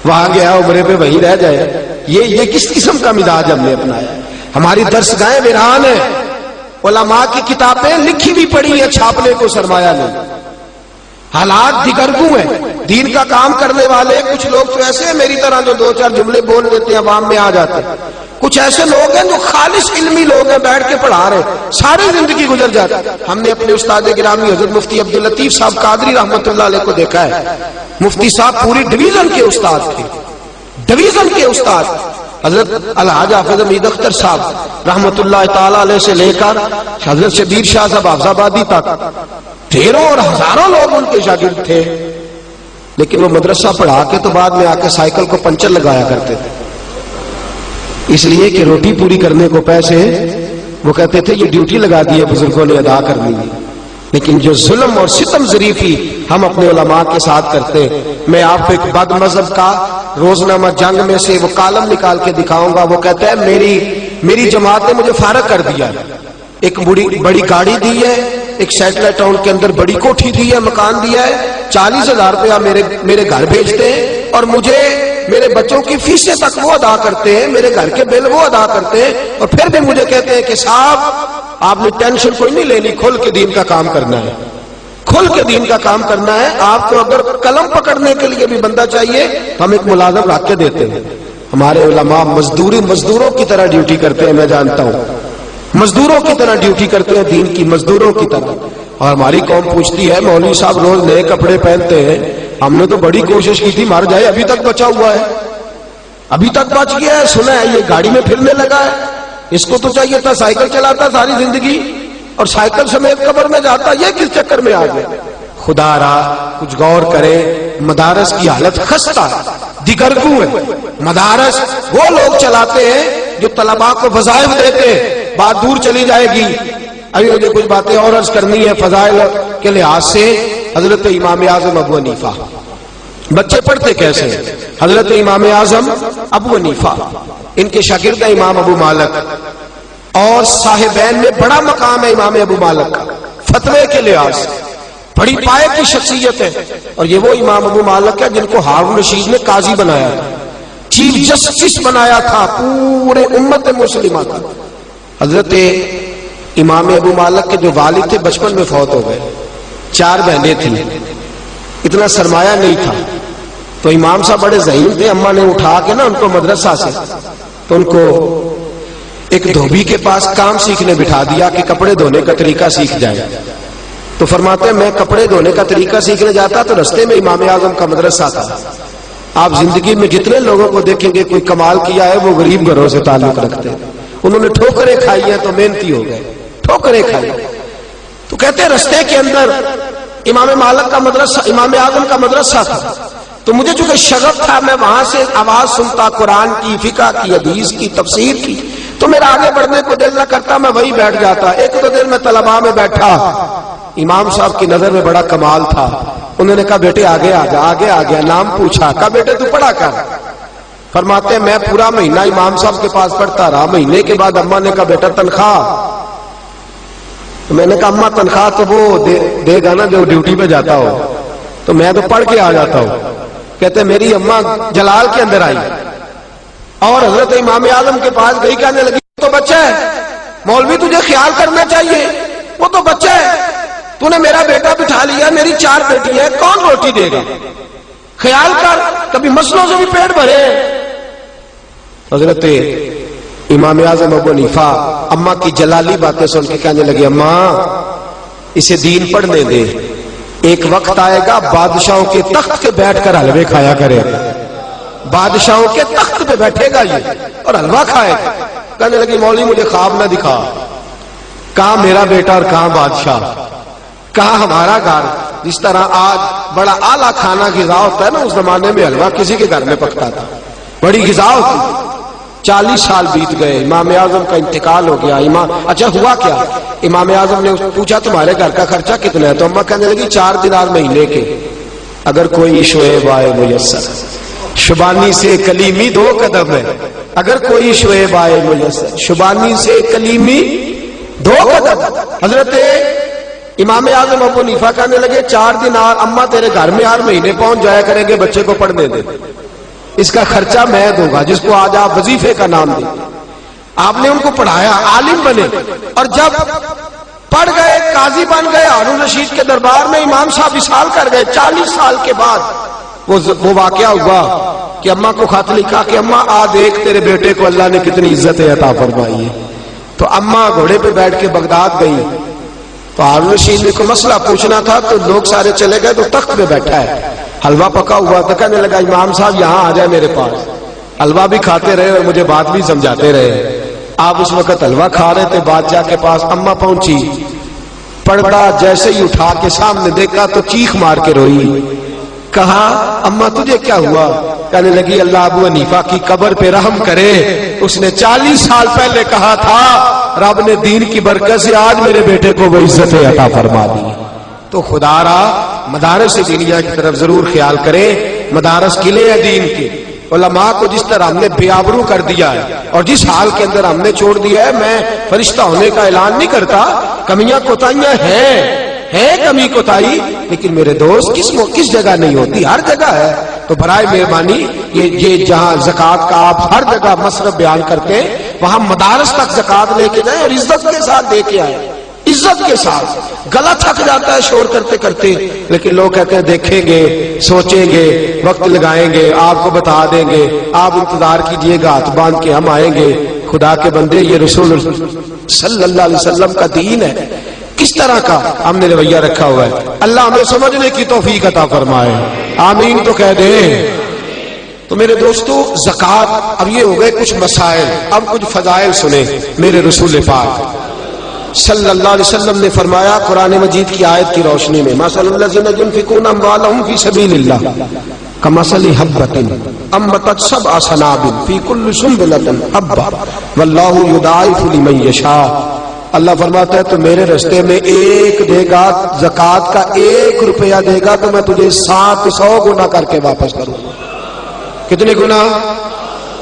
وہاں گیا عمرے پہ وہیں رہ جائے. یہ کس قسم کا مزاج ہم نے اپنایا؟ ہماری درسگاہیں ویران ہیں, علماء کی کتابیں لکھی بھی پڑی ہیں, چھاپنے کو سرمایہ نہیں. حالات دگرگوں ہیں. دین کا کام کرنے والے کچھ لوگ تو ایسے ہیں میری طرح جو دو چار جملے بول دیتے ہیں, عوام میں آ جاتے ہیں. کچھ ایسے لوگ ہیں جو خالص علمی لوگ ہیں, بیٹھ کے پڑھا رہے, ساری زندگی گزر جاتی. ہم نے اپنے استاد گرامی حضرت مفتی عبداللطیف صاحب قادری رحمۃ اللہ علیہ کو دیکھا ہے. مفتی صاحب پوری ڈویژن کے استاد تھے, ڈویژن کے استاد. حضرت الحاج حافظ حمید اختر صاحب رحمۃ اللہ تعالی علیہ سے لے کر حضرت شبیر شاہ صاحب حافظ آبادی تک ڈھیروں اور ہزاروں لوگ ان کے شاگرد تھے. لیکن وہ مدرسہ پڑھا کے تو بعد میں آ کے سائیکل کو پنچر لگایا کرتے تھے, اس لیے کہ روٹی پوری کرنے کو پیسے, وہ کہتے تھے یہ ڈیوٹی لگا دی ہے بزرگوں نے ادا کرنی ہے. لیکن جو ظلم اور ستم ظریفی ہم اپنے علماء کے ساتھ کرتے ہیں. میں آپ کو ایک بد مذہب کا روزنامہ جنگ میں سے وہ کالم نکال کے دکھاؤں گا. وہ کہتا ہے میری جماعت نے مجھے فارغ کر دیا, ایک بڑی گاڑی دی ہے, ایک سیٹلائٹ ٹاؤن کے اندر بڑی کوٹھی دی ہے, مکان دیا ہے, 40,000 روپیہ میرے گھر بھیجتے ہیں, اور مجھے میرے بچوں کی فیسیں تک وہ ادا کرتے ہیں, میرے گھر کے بل وہ ادا کرتے ہیں, اور پھر بھی مجھے کہتے ہیں کہ صاحب آپ نے ٹینشن کوئی نہیں لینی, کھل کے دین کا کام کرنا ہے, کھل کے دین کا کام کرنا ہے. آپ کو اگر قلم پکڑنے کے لیے بھی بندہ چاہیے تو ہم ایک ملازم رکھ کے دیتے ہیں. ہمارے علماء مزدوروں کی طرح ڈیوٹی کرتے ہیں, میں جانتا ہوں, مزدوروں کی طرح ڈیوٹی کرتے ہیں, دین کی مزدوروں کی طرح. اور ہماری قوم پوچھتی ہے مولوی صاحب روز نئے کپڑے پہنتے ہیں, ہم نے تو بڑی کوشش کی تھی مر جائے, ابھی تک بچا ہوا ہے, ابھی تک بچ گیا ہے. سنا ہے یہ گاڑی میں پھرنے لگا ہے, اس کو تو چاہیے تھا سائیکل چلاتا ساری زندگی, اور سائیکل سمیت قبر میں جاتا, یہ کس چکر میں آ گیا؟ خدا را کچھ غور کرے. مدارس کی حالت خستہ دگرگوں ہے. مدارس وہ لوگ چلاتے ہیں جو طلباء کو وظائف دیتے ہیں. بات دور چلی جائے گی, ابھی مجھے کچھ باتیں اور عرض کرنی ہے فضائل کے لحاظ سے. حضرت امام اعظم ابو حنیفہ, بچے پڑھتے کیسے؟ حضرت امام اعظم ابو حنیفہ, ان کے شاگرد امام ابو مالک, اور صاحبین میں بڑا مقام ہے امام ابو مالک کا فتوے کے لحاظ سے, بڑی پائے کی شخصیت ہے. اور یہ وہ امام ابو مالک ہے جن کو ہارون رشید نے قاضی بنایا تھا, چیف جسٹس بنایا تھا پورے امت مسلمہ کا. حضرت امام ابو مالک کے جو والد تھے بچپن میں فوت ہو گئے, 4 بہنیں تھیں, اتنا سرمایہ نہیں تھا. تو امام صاحب بڑے ذہین تھے, اماں نے اٹھا کے نا ان کو مدرسہ سے, تو ان کو ایک دھوبی کے پاس کام سیکھنے بٹھا دیا کہ کپڑے دھونے کا طریقہ سیکھ جائے. تو فرماتے ہیں میں کپڑے دھونے کا طریقہ سیکھنے جاتا تو رستے میں امام اعظم کا مدرسہ تھا. آپ زندگی میں جتنے لوگوں کو دیکھیں گے کوئی کمال کیا ہے وہ غریب گھروں سے تعلق رکھتے ہیں. انہوں نے ٹھوکریں کھائی ہیں تو محنتی ہو گئے, ٹھوکریں کھائی. تو کہتے ہیں رستے کے اندر امام مالک کا مدرسہ, امام اعظم کا مدرسہ تھا. تو مجھے چونکہ شغف تھا, میں وہاں سے آواز سنتا قرآن کی, فقہ کی, حدیث کی, تفسیر کی, تو میرا آگے بڑھنے کو دل نہ کرتا, میں وہی بیٹھ جاتا. ایک دو دن میں طلباء میں بیٹھا, امام صاحب کی نظر میں بڑا کمال تھا. انہوں نے کہا بیٹے آگے آ جا, آگے آ گیا, نام پوچھا, کہا بیٹے تو پڑھا کر, فرماتے ہیں میں پورا مہینہ امام صاحب کے پاس پڑھتا رہا، مہینے کے بعد اماں نے کہا بیٹا تنخواہ، تو میں نے کہا اماں تنخواہ تو وہ دے گا نا جو ڈیوٹی پہ جاتا ہو، تو میں تو پڑھ کے آ جاتا ہوں۔ کہتے میری اماں جلال کے اندر آئی اور حضرت امام اعظم کے پاس گئی، کہنے لگی تو بچہ ہے مولوی، تجھے خیال کرنا چاہیے، وہ تو بچہ ہے، تو نے میرا بیٹا بٹھا لیا، میری 4 بیٹی ہے، کون روٹی دے گا، خیال کر، کبھی مسلوں سے بھی پیٹ بھرے۔ حضرت امام اعظم ابو حنیفہ اماں کی جلالی باتیں سن کے کہنے لگے اماں اسے دین پڑھنے دے، ایک وقت آئے گا بادشاہوں کے تخت پہ بیٹھ کر حلوے کھایا کرے گا، بادشاہوں کے تخت پہ بیٹھے گا یہ اور حلوہ کھائے گا۔ کہنے لگی مولوی مجھے خواب نہ دکھا، کہاں میرا بیٹا اور کہاں بادشاہ، کہاں ہمارا گھر۔ جس طرح آج بڑا اعلیٰ کھانا غذا ہوتا ہے نا، اس زمانے میں حلوہ کسی کے گھر میں پکتا تھا، بڑی غذا ہوتی۔ 40 سال بیت گئے، امام اعظم کا انتقال ہو گیا۔ اچھا ہوا کیا؟ امام اعظم نے پوچھا تمہارے گھر کا خرچہ کتنا ہے؟ تو اماں کہنے لگی 4 دینار مہینے کے، اگر کوئی شعیب آئے میسر، شبانی سے کلیمی 2 قدم ہے، اگر کوئی شعیب آئے میسر، شبانی سے کلیمی 2 قدم۔ حضرت امام اعظم ابو حنیفہ کہنے لگے 4 دینار اماں تیرے گھر میں ہر مہینے پہنچ جایا کریں گے، بچے کو پڑھنے دے، اس کا خرچہ میں دوں گا، جس کو آج آپ وظیفے کا نام دیں۔ آپ نے ان کو پڑھایا، عالم بنے، اور جب پڑھ گئے قاضی بن گئے، ہارون رشید کے دربار میں امام صاحب وصال کر گئے۔ 40 سال کے بعد وہ واقعہ ہوا کہ اماں کو خط لکھا کہ اماں آ دیکھ تیرے بیٹے کو اللہ نے کتنی عزت عطا فرمائی ہے۔ تو اماں گھوڑے پہ بیٹھ کے بغداد گئی، تو ہارون رشید نے کوئی مسئلہ پوچھنا تھا، تو لوگ سارے چلے گئے، تو تخت پہ بیٹھا ہے، حلوہ پکا ہوا تھا۔ کہنے لگا امام صاحب یہاں آ جائے میرے پاس، حلوہ بھی کھاتے رہے اور مجھے بات بھی سمجھاتے رہے۔ آپ اس وقت حلوہ کھا رہے تھے، بادشاہ کے پاس اماں پہنچی، پردہ جیسے ہی اٹھا کے سامنے دیکھا تو چیخ مار کے روئی۔ کہا اماں تجھے کیا ہوا؟ کہنے لگی اللہ ابو حنیفہ کی قبر پہ رحم کرے، اس نے 40 سال پہلے کہا تھا رب نے دین کی برکت سے آج میرے بیٹے کو وہ عزت عطا فرما دی۔ تو خدا را مدارس دینیا کی طرف ضرور خیال کریں، مدارس قلعے ہیں دین کے۔ علماء کو جس طرح ہم نے بے آبرو کر دیا ہے اور جس حال کے اندر ہم نے چھوڑ دیا ہے، میں فرشتہ ہونے کا اعلان نہیں کرتا، کمیاں کوتاہیاں ہیں کمی کوتاہی، لیکن میرے دوست کس جگہ نہیں ہوتی، ہر جگہ ہے۔ تو برائے مہربانی یہ جہاں زکوٰۃ کا آپ ہر جگہ مصرف بیان کرتے ہیں، وہاں مدارس تک زکوٰۃ لے کے جائیں اور عزت کے ساتھ دے کے آئیں، عزت کے ساتھ۔ گلا تھک جاتا ہے شور کرتے کرتے، لیکن لوگ کہتے ہیں دیکھیں گے، سوچیں گے، وقت لگائیں گے، آپ کو بتا دیں گے، آپ انتظار کیجئے گا، ہاتھ باندھ کے ہم آئیں گے۔ خدا کے بندے، یہ رسول صلی اللہ علیہ وسلم کا دین ہے، کس طرح کا ہم نے رویہ رکھا ہوا ہے۔ اللہ ہمیں سمجھنے کی توفیق عطا فرمائے، آمین تو کہہ دیں۔ تو میرے دوستو زکوٰۃ، اب یہ ہو گئے کچھ مسائل، اب کچھ فضائل سنیں میرے رسول پاک صلی اللہ علیہ وسلم نے فرمایا قرآن مجید کی آیت کی روشنی میں، مثل الذین ينفقون اموالهم فی سبیل اللہ کمثل حبۃ انبتت سبع سنابل فی کل سنبلۃ حبۃ واللہ یضاعف لمن یشاء۔ اللہ فرماتا ہے تو میرے رستے میں ایک دے گا، زکوٰۃ کا 1 روپیہ دے گا تو میں تجھے 700 گنا کر کے واپس کروں گا۔ کتنے گنا؟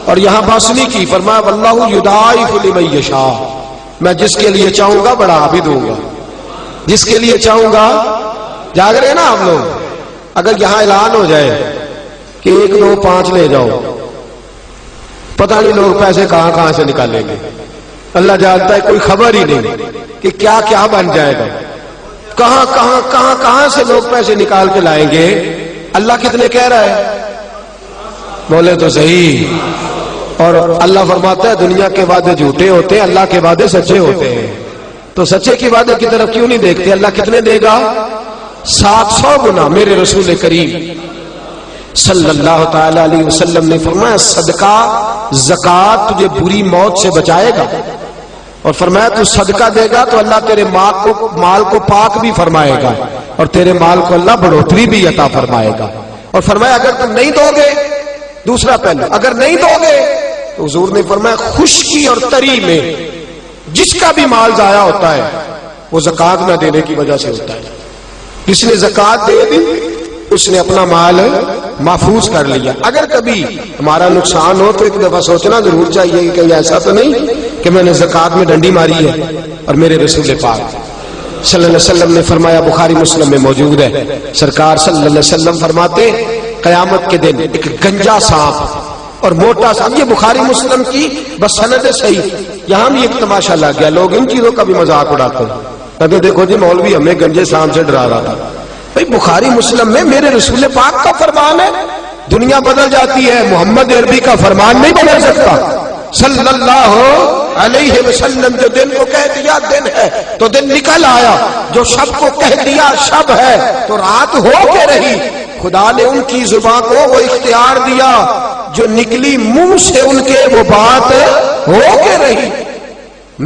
اور یہاں بس نہیں کی، فرمایا واللہ یضاعف لمن یشاء، میں جس کے لیے چاہوں گا بڑھا بھی دوں گا، جس کے لیے چاہوں گا۔ جاگ رہے نا آپ لوگ؟ اگر یہاں اعلان ہو جائے کہ 1 2 5 لے جاؤ، پتہ نہیں لوگ پیسے کہاں سے نکالیں گے، اللہ جانتا ہے، کوئی خبر ہی نہیں کہ کیا کیا بن جائے گا، کہاں سے لوگ پیسے نکال کے لائیں گے۔ اللہ کتنے کہہ رہا ہے؟ بولے تو صحیح۔ اور اللہ فرماتا ہے دنیا کے وعدے جھوٹے ہوتے ہیں، اللہ کے وعدے سچے ہوتے ہیں۔ تو سچے کی وعدے کی طرف کیوں نہیں دیکھتے؟ اللہ کتنے دے گا؟ 700 گنا۔ میرے رسول کریم صلی اللہ تعالی علیہ وسلم نے فرمایا صدقہ زکوٰۃ تجھے بری موت سے بچائے گا، اور فرمایا تو صدقہ دے گا تو اللہ تیرے مال کو پاک بھی فرمائے گا، اور تیرے مال کو اللہ بڑھوتری بھی عطا فرمائے گا۔ اور فرمایا اگر تم نہیں دو گے، دوسرا پہلو، اگر نہیں دو گے تو حضور نے فرمایا خشکی اور تری میں جس کا بھی مال ضائع ہوتا ہے وہ زکوٰۃ نہ دینے کی وجہ سے ہوتا ہے۔ جس نے زکوٰۃ دے دی اس نے اپنا مال محفوظ کر لیا. اگر کبھی ہمارا نقصان ہو تو ایک دفعہ سوچنا ضرور چاہیے کہ کہیں ایسا تو نہیں کہ میں نے زکوٰۃ میں ڈنڈی ماری ہے. اور میرے رسول پاک صلی اللہ علیہ وسلم نے فرمایا، بخاری مسلم میں موجود ہے، سرکار صلی اللہ علیہ وسلم فرماتے قیامت کے دن ایک گنجا سانپ اور موٹا سانپ، یہ بخاری مسلم کی بس سند صحیح. یہاں بھی ایک تماشا لگ گیا، لوگ ان چیزوں کا بھی مذاق اڑاتے ہیں. کہتے دیکھو جی مولوی ہمیں گنجے سانپ سے ڈرا رہا تھا. بھائی بخاری مسلم میں میرے رسول پاک کا فرمان ہے. دنیا بدل جاتی ہے، محمد عربی کا فرمان نہیں بدل سکتا صلی اللہ علیہ وسلم. جو دن کو کہہ دیا دن ہے تو دن نکل آیا، جو شب کو کہہ دیا شب ہے تو رات ہو کے رہی. خدا نے ان کی زبان کو وہ اختیار دیا، جو نکلی منہ سے ان کے وہ بات ہو کے رہی.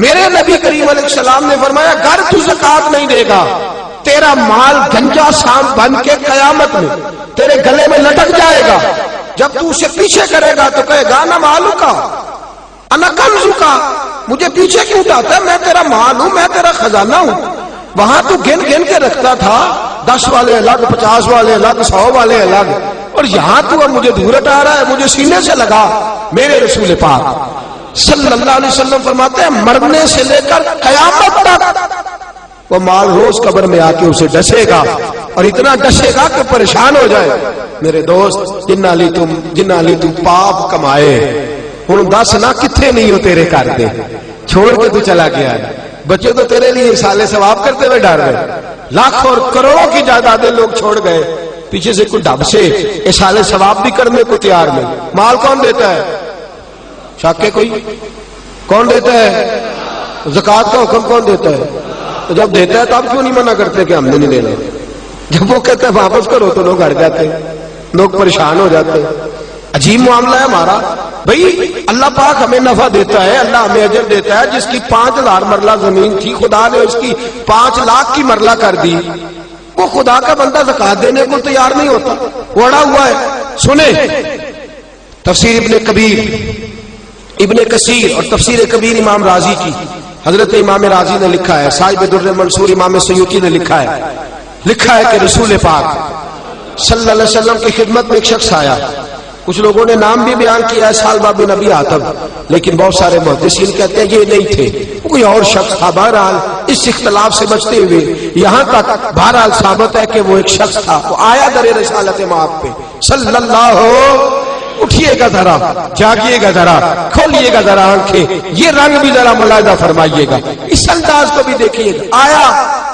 میرے نبی کریم علیہ السلام نے فرمایا اگر تو زکوٰۃ نہیں دے گا تیرا مال گنجا سانپ بن کے قیامت میں تیرے گلے میں لٹک جائے گا. جب تو اسے پیچھے کرے گا تو کہے گا نا مالو کا انا کنزو کا، مجھے پیچھے کیوں اٹھاتا ہے، میں تیرا مال ہوں، میں تیرا خزانہ ہوں. وہاں تو گن گن کے رکھتا تھا، 10 والے الگ، 50 والے الگ، 100 والے الگ، اور یہاں تو اب مجھے دور ہٹا رہا ہے، مجھے سینے سے لگا. میرے رسول پاک صلی اللہ علیہ وسلم فرماتے ہیں مرنے سے لے کر قیامت تک وہ مال روز قبر میں آ کے اسے ڈسے گا، اور اتنا ڈسے گا کہ پریشان ہو جائے. میرے دوست جنہ لی تم پاپ کمائے ہوں دس نہ کتنے نہیں ہو تیرے کر دے چھوڑ کے تو چلا گیا ہے. بچے تو تیرے لیے سالے ثواب کرتے ہوئے ڈر رہے، لاکھوں اور کروڑوں کی جائیدادیں لوگ چھوڑ گئے، پیچھے سے کوئی ڈب سے یہ سالے ثواب بھی کرنے کو تیار نہیں. مال کون دیتا ہے؟ شک ہے کوئی؟ کون دیتا ہے؟ زکوٰۃ کا حکم کون دیتا ہے؟ تو جب دیتا ہے تو آپ کیوں نہیں منع کرتے کہ ہم نے نہیں دینا؟ جب وہ کہتا ہے واپس کرو تو لوگ ہٹ جاتے ہیں، لوگ پریشان ہو جاتے ہیں. عجیب معاملہ ہے ہمارا. بھئی اللہ پاک ہمیں نفع دیتا ہے، اللہ ہمیں اجر دیتا ہے. جس کی 5000 مرلہ زمین تھی خدا نے اس کی 5 لاکھ کی مرلہ کر دی. وہ خدا کا بندہ زکوٰۃ دینے کو تیار نہیں ہوتا، وہ اڑا ہوا ہے. سنیں تفسیر ابن کثیر اور تفسیر کبیر امام راضی کی، حضرت امام راضی نے لکھا ہے، صاحب در منصور امام سیوطی نے لکھا ہے کہ رسول پاک صلی اللہ علیہ وسلم کی خدمت میں ایک شخص آیا. کچھ لوگوں نے نام بھی بیان کیا ہے، سالبہ بن ابی حاتم، لیکن بہت سارے محدثین کہتے ہیں یہ نہیں تھے، کوئی اور شخص تھا. بہرحال اس اختلاف سے بچتے ہوئے یہاں تک بہرحال ثابت ہے کہ وہ ایک شخص تھا. وہ آیا در رسالت مآب پہ صلی اللہ. اٹھیے گا ذرا، جاگیے گا ذرا، کھولیے گا ذرا آنکھیں، یہ رنگ بھی ذرا ملاحظہ فرمائیے گا، اس انداز کو بھی دیکھیے گا. آیا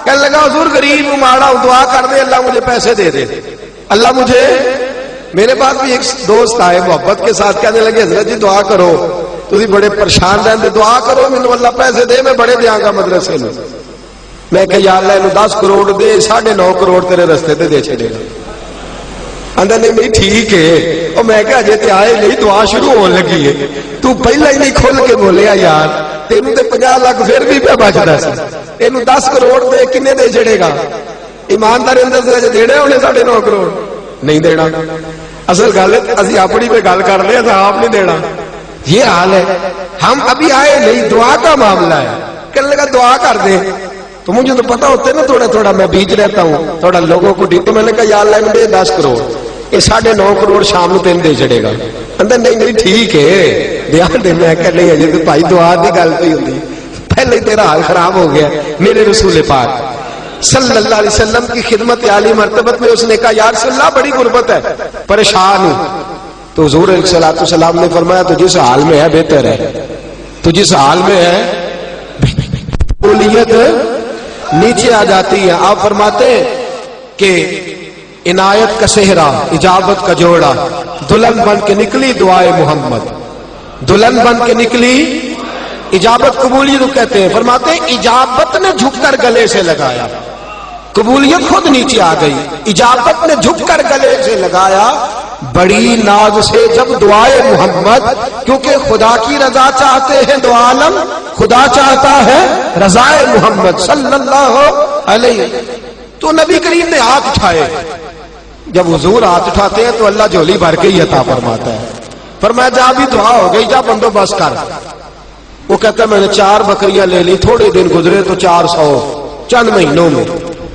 کہنے لگا حضور غریب ہوں، ماڑا ہوں، دعا کر دے اللہ مجھے پیسے دے دے، اللہ مجھے. میرے پاس بھی ایک دوست آئے محبت کے ساتھ، کہنے لگے حضرت جی دعا کرو، تسی بڑے پریشان رہتے، دعا کرو مینوں اللہ پیسے دے، میں بڑے دیاں گا مدرسے میں. میں کہ یا اللہ انہوں 10 کروڑ دے، 9.5 کروڑ تیرے رستے تے دے چھڑے گا. اندر نہیں ٹھیک ہے. اور میں کہ اجے تے آئے نہیں، دعا شروع ہون لگی ہے، تو پہلا ہی نہیں کھول کے بولیا یار، تینوں تے 50 لاکھ پھر بھی پہ بچدا سی، تینوں 10 کروڑ دے کنے دے چھڑے گا؟ ایماندار اندر سے دینے ہونے 9.5 کروڑ نہیں دینا. اصل گل اسی اپنی پہ گل کر رہے ہیں، آپ نہیں دینا. یہ حال ہے. ہم ابھی آئے نہیں، دعا کا معاملہ ہے. کہنے لگا دعا کر دیں، تو مجھے تو پتا ہوتا ہے نا تھوڑا تھوڑا میں بیچ رہتا ہوں، تھوڑا لوگوں کو تو میں نے کہا یا اللہ ان دے 10 کروڑ، یہ 9.5 کروڑ شام کو تین دے چڑے گا. اندر نہیں ٹھیک ہے دھیان دے. میں کہ نہیں اجے تو بھائی دعا کی گل تو ہی ہوتی، پہلے تیرا حال خراب ہو گیا. میرے رسول پاک صلی اللہ علیہ وسلم کی خدمت عالی مرتبت میں اس نے کہا یا رسول اللہ بڑی غربت ہے، پریشان ہوں. تو حضور علیہ الصلوۃ والسلام نے فرمایا تو جس حال میں ہے بہتر ہے، تو جس حال میں ہے قبولیت نیچے آ جاتی ہے. آپ فرماتے ہیں کہ عنایت کا صحرا، اجابت کا جوڑا، دلہن بن کے نکلی دعائے محمد، دلہن بن کے نکلی اجابت. قبولیت کو کہتے ہیں. فرماتے ہیں اجابت نے جھک کر گلے سے لگایا، قبولیت خود نیچے آ گئی، اجابت نے جھک کر گلے سے لگایا بڑی ناز سے جب دعائے محمد، کیونکہ خدا کی رضا چاہتے ہیں دو عالم، خدا چاہتا ہے رضائے محمد صلی اللہ علیہ. تو نبی کریم نے ہاتھ اٹھائے. جب حضور ہاتھ اٹھاتے ہیں تو اللہ جھولی بھر کے ہی عطا فرماتا ہے. فرمایا جا بھی دعا ہو گئی، جا بندوبست کر. وہ کہتا ہے میں نے 4 بکریاں لے لی، تھوڑے دن گزرے تو 400 چند مہینوں میں.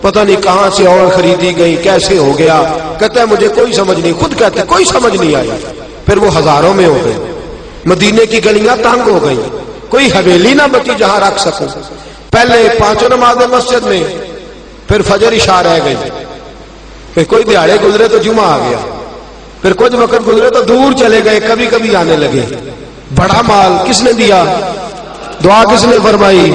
پتہ نہیں کہاں سے اور خریدی گئی، کیسے ہو گیا. کہتا ہے مجھے کوئی سمجھ نہیں، خود کہتے کوئی سمجھ نہیں آئی. پھر وہ ہزاروں میں ہو گئی. مدینے کی گلیاں تنگ ہو گئی، کوئی حویلی نہ بچی جہاں رکھ سکوں. پہلے 5 نمازیں مسجد میں، پھر فجر عشاء رہ گئی. پھر کوئی دیہڑے گزرے تو جمعہ آ گیا، پھر کچھ وقت گزرے تو دور چلے گئے، کبھی کبھی آنے لگے. بڑا مال کس نے دیا؟ دعا کس نے فرمائی؟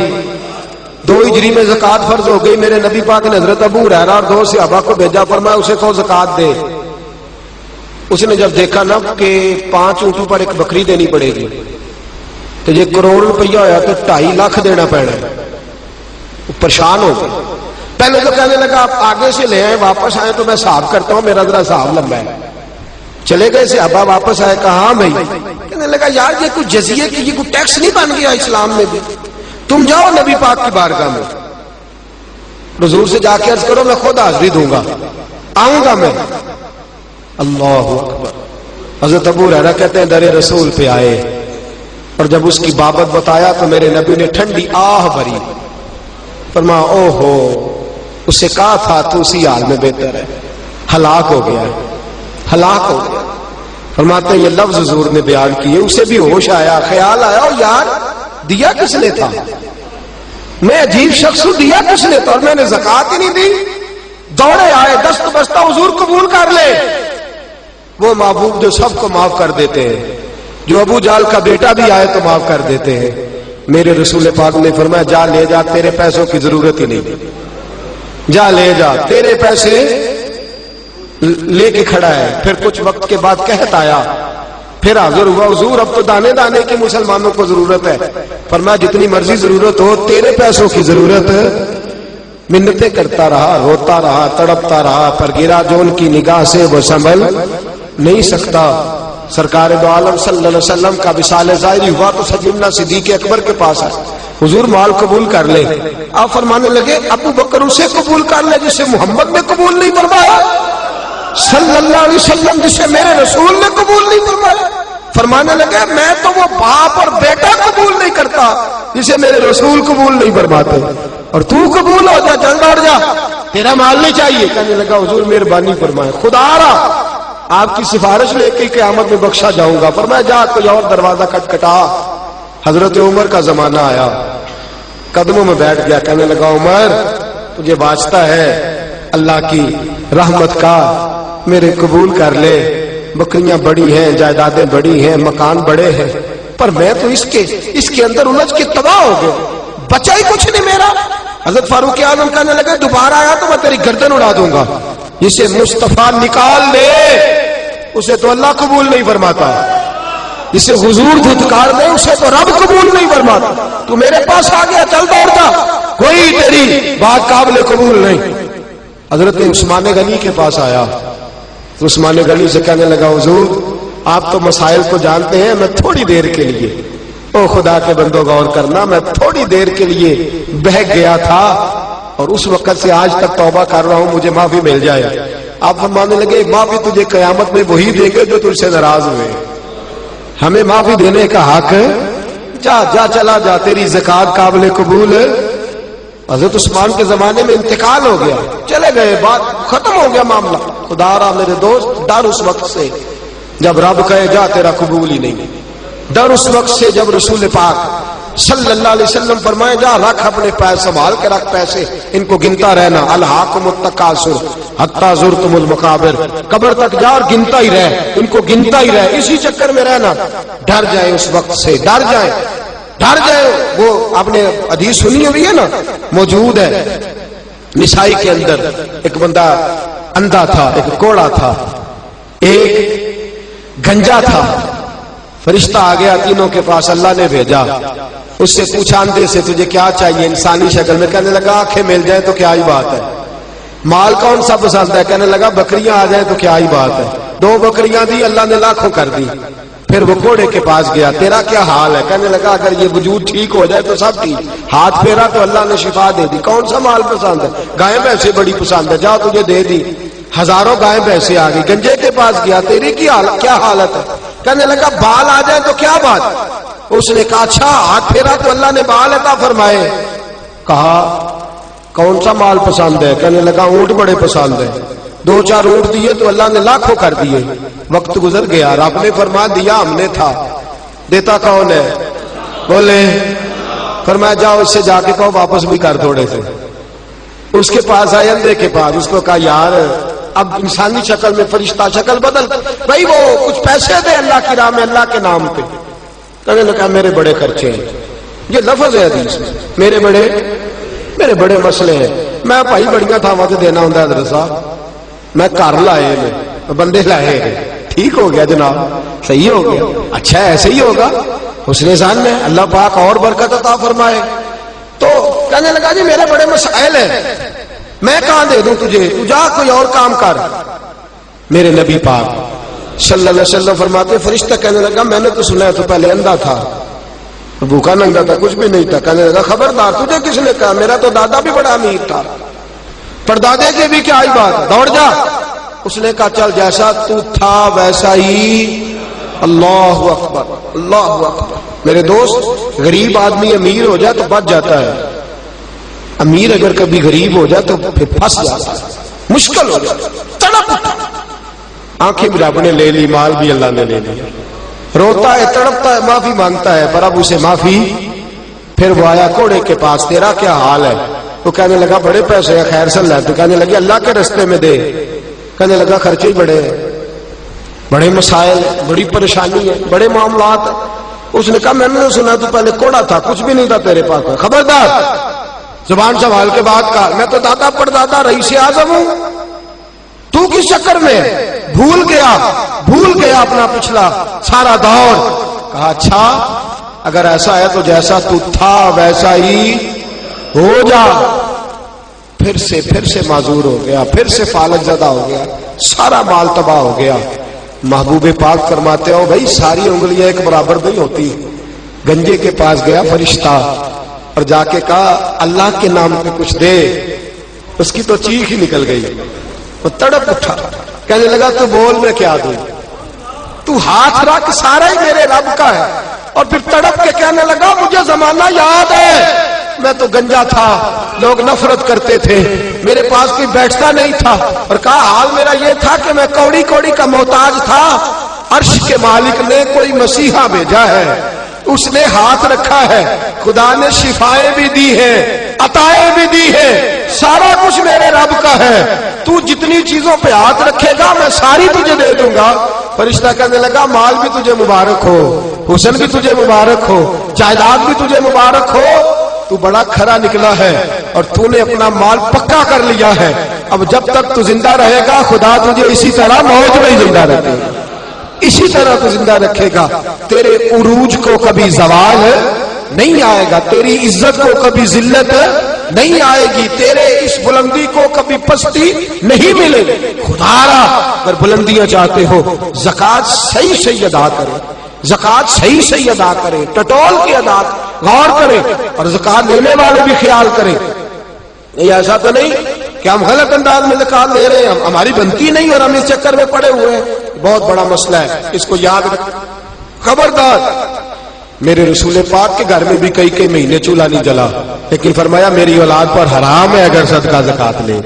2 ہجری میں زکوٰۃ فرض ہو گئی. میرے نبی پاک نے حضرت ابو ہریرہ اور 2 صحابہ کو بھیجا، فرمایا اسے کہو زکوٰۃ دے. اس نے جب دیکھا نا کہ 5 اونٹوں پر ایک بکری دینی پڑے گی تو یہ کروڑ روپیہ ہوا تو 2.5 لاکھ دینا پڑنا. پریشان ہو گئے. پہلے تو کہنے لگا آپ آگے سے لے آئے، واپس آئے تو میں حساب کرتا ہوں، میرا ذرا حساب لمبا ہے. چلے گئے صحابہ، واپس آئے، کہا ہاں بھائی. کہنے لگا یار یہ کوئی جزیے کی، یہ کوئی ٹیکس نہیں بن گیا اسلام میں بھی. تم جاؤ نبی پاک کی بارگاہ میں، حضور سے جا کے عرض کرو میں خود حاضری دوں گا، آؤں گا میں. اللہ اکبر. حضرت ابو ہریرہ کہتے ہیں در رسول پہ آئے اور جب اس کی بابت بتایا تو میرے نبی نے ٹھنڈی آہ بھری. فرمایا او ہو، اس سے کہا تھا تو اسی حال میں بہتر ہے، ہلاک ہو گیا، ہلاک ہو گیا. فرماتے ہیں یہ لفظ حضور نے بیان کیے، اسے بھی ہوش آیا، خیال آیا اور یار دیا کس نے تھا؟ میں عجیب شخص ہوں، دیا کس نے تھا؟ اور میں نے زکوٰۃ ہی نہیں دی. دوڑے آئے، دست بستہ حضور قبول کر لے. وہ محبوب جو سب کو معاف کر دیتے ہیں، جو ابو جال کا بیٹا بھی آئے تو معاف کر دیتے ہیں. میرے رسول پاک نے فرمایا جا لے جا، تیرے پیسوں کی ضرورت ہی نہیں، جا لے جا، تیرے پیسے لے کے کھڑا ہے. پھر کچھ وقت کے بعد کہت آیا، پھر حاضر ہوا، حضور اب تو دانے دانے کی مسلمانوں کو ضرورت ہے. فرمایا جتنی مرضی ضرورت ہو، تیرے پیسوں کی ضرورت ہے. منتیں کرتا رہا، روتا رہا، تڑپتا رہا، پر گرا جو ان کی نگاہ سے وہ سنبھل نہیں سکتا. سرکار دو عالم صلی اللہ علیہ وسلم کا وصال ظاہری ہوا تو سیدنا صدیق اکبر کے پاس آئے، حضور مال قبول کر لے. آپ فرمانے لگے ابو بکر اسے قبول کر لے جسے محمد نے قبول نہیں فرمایا، صلی اللہ علیہ وسلم جسے میرے رسول نے قبول نہیں فرمایا. فرمانے لگے میں تو وہ باپ اور بیٹا قبول نہیں کرتا جسے میرے رسول قبول نہیں فرماتے، اور تو قبول ہو جا، چل دوڑ جا، تیرا مال نہیں چاہیے. کہنے لگا حضور مہربانی فرمائے، خدا رہا آپ کی سفارش لے کے قیامت میں بخشا جاؤں گا. فرمایا جا کوئی اور دروازہ کھٹکھٹا. حضرت عمر کا زمانہ آیا، قدموں میں بیٹھ گیا. کہنے لگا عمر تجھے واسطہ ہے اللہ کی رحمت کا، میرے قبول کر لے. بکریاں بڑی ہیں، جائیدادیں بڑی ہیں، مکان بڑے ہیں، پر میں تو اس کے اندر الجھ کے تباہ ہو گیا، بچا ہی کچھ نہیں میرا. حضرت فاروق اعظم کہنے لگے دوبارہ آیا تو میں تیری گردن اڑا دوں گا. جسے مصطفیٰ نکال دے اسے تو اللہ قبول نہیں فرماتا، جسے حضور دھتکار دے اسے تو رب قبول نہیں فرماتا. تو میرے پاس آ گیا، چل دوڑ جا، کوئی تیری بات قابل قبول نہیں. حضرت عثمان غنی کے پاس آیا تو عثمان غنی سے کہنے لگا حضور آپ تو مسائل کو جانتے ہیں، میں تھوڑی دیر کے لیے، او خدا کے بندو غور کرنا، میں تھوڑی دیر کے لیے بہک گیا تھا اور اس وقت سے آج تک توبہ کر رہا ہوں، مجھے معافی مل جائے. آپ فرمانے لگے معافی تجھے قیامت میں وہی دیں گے جو تجھ سے ناراض ہوئے، ہمیں معافی دینے کا حق، جا جا چلا جا، تیری زکوٰۃ قابل قبول. حضرت عثمان کے زمانے میں انتقال ہو گیا، چلے گئے، بات ختم ہو گیا معاملہ. خدا را میرے دوست ڈر اس وقت سے جب رب کہے جا تیرا قبول ہی نہیں، ڈر اس وقت سے جب رسول پاک صلی اللہ علیہ وسلم فرمائے جا رکھ اپنے پیر، سنبھال کے رکھ پیسے، ان کو گنتا رہنا. الہاکم التکاثر حتی زرتم المقابر، قبر تک جا اور گنتا ہی رہ، ان کو گنتا ہی رہ، اسی چکر میں رہنا. ڈر جائے اس وقت سے، ڈر جائے، ڈر جائے. وہ آپ نے حدیث سنی ہوئی ہے نا، موجود ہے نسائی کے اندر. ایک بندہ اندھا تھا، ایک کوڑا تھا، ایک گنجا تھا. فرشتہ آ گیا تینوں کے پاس، اللہ نے بھیجا. اس سے پوچھا اندھے سے تجھے کیا چاہیے انسانی شکل میں؟ کہنے لگا آنکھیں مل جائیں تو کیا ہی بات ہے. مال کون سا پسند ہے؟ کہنے لگا بکریاں آ جائیں تو کیا ہی بات ہے. 2 بکریاں دی، اللہ نے لاکھوں کر دی. پھر وہ کوڑے کے پاس گیا، تیرا کیا حال ہے؟ کہنے لگا اگر یہ وجود ٹھیک ہو جائے تو سب ٹھیک. ہاتھ پھیرا تو اللہ نے شفا دے دی. کون سا مال پسند ہے؟ گائے بھینسیں بڑی پسند ہے، جاؤ تجھے دے دی. ہزاروں گائے بھینسیں آ گئی. گنجے کے پاس گیا، تیری کیا حالت ہے؟ کہنے لگا بال آ جائے تو کیا بات. اس نے کہا اچھا ہاتھ پھیرا تو اللہ نے بال عطا فرمائے. کہا کون سا مال پسند ہے؟ کہنے لگا اونٹ بڑے پسند ہے. 2-4 اونٹ دیے تو اللہ نے لاکھوں کر دیے. وقت گزر گیا، رب نے فرما دیا ہم نے تھا، دیتا کون ہے؟ بولے. فرمایا جاؤ اس سے جا کے کہو واپس بھی کر تھوڑے سے. اس کے پاس آئے اندھے کے پاس، اس کو کہا یار اب انسانی شکل میں فرشتہ شکل بدل بھائی، وہ کچھ پیسے دے اللہ کی راہ میں، اللہ کے نام پہ. کہنے لگا میرے بڑے خرچے ہیں. یہ لفظ ہے حدیث میں، میرے بڑے مسئلے ہیں. میں بھائی بڑیاں تھاواں تے دینا ہوندا حضرت صاحب، میں گھر لائے نے بندے لائے ہیں. ٹھیک ہو گیا جناب، صحیح ہو گیا. اچھا ایسے ہی ہوگا، حسن ظن میں اللہ پاک اور برکت عطا فرمائے. تو کہنے لگا جی میرے بڑے مسائل ہیں، میں کہاں دے دوں تجھے، تو جا کوئی اور کام کر. میرے نبی پاک صلی اللہ علیہ وسلم فرماتے فرشتہ کہنے لگا میں نے تو سنا ہے تو پہلے اندھا تھا، بھوکا ننگا تھا، کچھ بھی نہیں تھا. کہنے لگا خبردار تجھے کس نے کہا، میرا تو دادا بھی بڑا امیر تھا، پردادے کے بھی کیا ہی بات، دوڑ جا. اس نے کہا چل جیسا تو تھا ویسا ہی. اللہ اکبر اللہ اکبر. میرے دوست غریب آدمی امیر ہو جائے تو بچ جاتا ہے، امیر اگر کبھی غریب ہو جائے تو پھر پھنس جاتا ہے، مشکل ہو جاتا ہے. تڑپ اٹھا، آنکھیں بھی رب نے لے لی، مال بھی اللہ نے لے لیا. روتا ہے، تڑپتا ہے، معافی مانگتا ہے، پر اب اسے معافی. پھر وہ آیا گھوڑے کے پاس، تیرا کیا حال ہے؟ تو کہنے لگا بڑے پیسے ہیں، خیر صلی اللہ. تو کہنے لگے اللہ کے رستے میں دے. کہنے لگا خرچے ہی بڑے ہیں، بڑے مسائل، بڑی پریشانی ہے، بڑے معاملات. اس نے کہا میں نے سنا تو پہلے کوڑا تھا، کچھ بھی نہیں تھا تیرے پاس. خبردار زبان سنبھال کے بات کر، میں تو دادا پردادا رئیس اعظم ہوں، تو کس چکر میں بھول گیا اپنا پچھلا سارا دور. کہا اچھا اگر ایسا ہے تو جیسا تو تھا ویسا ہی ہو جا. پھر سے معذور ہو گیا، پھر سے فالج زدہ ہو گیا، سارا مال تباہ ہو گیا. محبوب پاک فرماتے ہو بھائی ساری انگلیاں ایک برابر نہیں ہوتی. گنجے کے پاس گیا فرشتہ اور جا کے کہا اللہ کے نام پہ کچھ دے. اس کی تو چیخ ہی نکل گئی، وہ تڑپ اٹھا. کہنے لگا تو بول میں کیا دوں، تو ہاتھ رکھ سارا ہی میرے رب کا ہے. اور پھر تڑپ کے کہنے لگا مجھے زمانہ یاد ہے، میں تو گنجا تھا، لوگ نفرت کرتے تھے، میرے پاس کوئی بیٹھتا نہیں تھا. اور کہا حال میرا یہ تھا کہ میں کوڑی کا محتاج تھا. عرش کے مالک نے کوئی مسیحا بھیجا ہے، اس نے ہاتھ رکھا ہے، خدا نے شفائیں بھی دی ہیں، عطائیں بھی دی ہیں، سارا کچھ میرے رب کا ہے. تو جتنی چیزوں پہ ہاتھ رکھے گا میں ساری تجھے دے دوں گا. فرشتہ کہنے لگا مال بھی تجھے مبارک ہو، حسن بھی تجھے مبارک ہو، جائیداد بھی تجھے مبارک ہو. تو بڑا کھرا نکلا ہے اور تو نے اپنا مال پکا کر لیا ہے. اب جب تک تو زندہ رہے گا خدا تجھے اسی طرح موت میں زندہ رکھے گا، اسی طرح تو زندہ رکھے گا. تیرے عروج کو کبھی زوال نہیں آئے گا، تیری عزت کو کبھی ذلت نہیں آئے گی، تیرے اس بلندی کو کبھی پستی نہیں ملے گی. خدا را اگر بلندیاں چاہتے ہو زکات صحیح ادا کرے، زکات صحیح ادا کرے، ٹٹول کی ادا غور کرے، اور زکات لینے والے بھی خیال کریں. یہ ایسا تو نہیں کہ ہم غلط انداز میں زکات لے رہے ہیں، ہماری بنتی نہیں اور ہم اس چکر میں پڑے ہوئے ہیں. بہت بڑا مسئلہ ہے، اس کو یاد رکھ. خبردار. میرے رسول پاک کے گھر میں بھی کئی مہینے چولہا نہیں جلا، لیکن فرمایا میری اولاد پر حرام ہے اگر صدقہ زکات لے.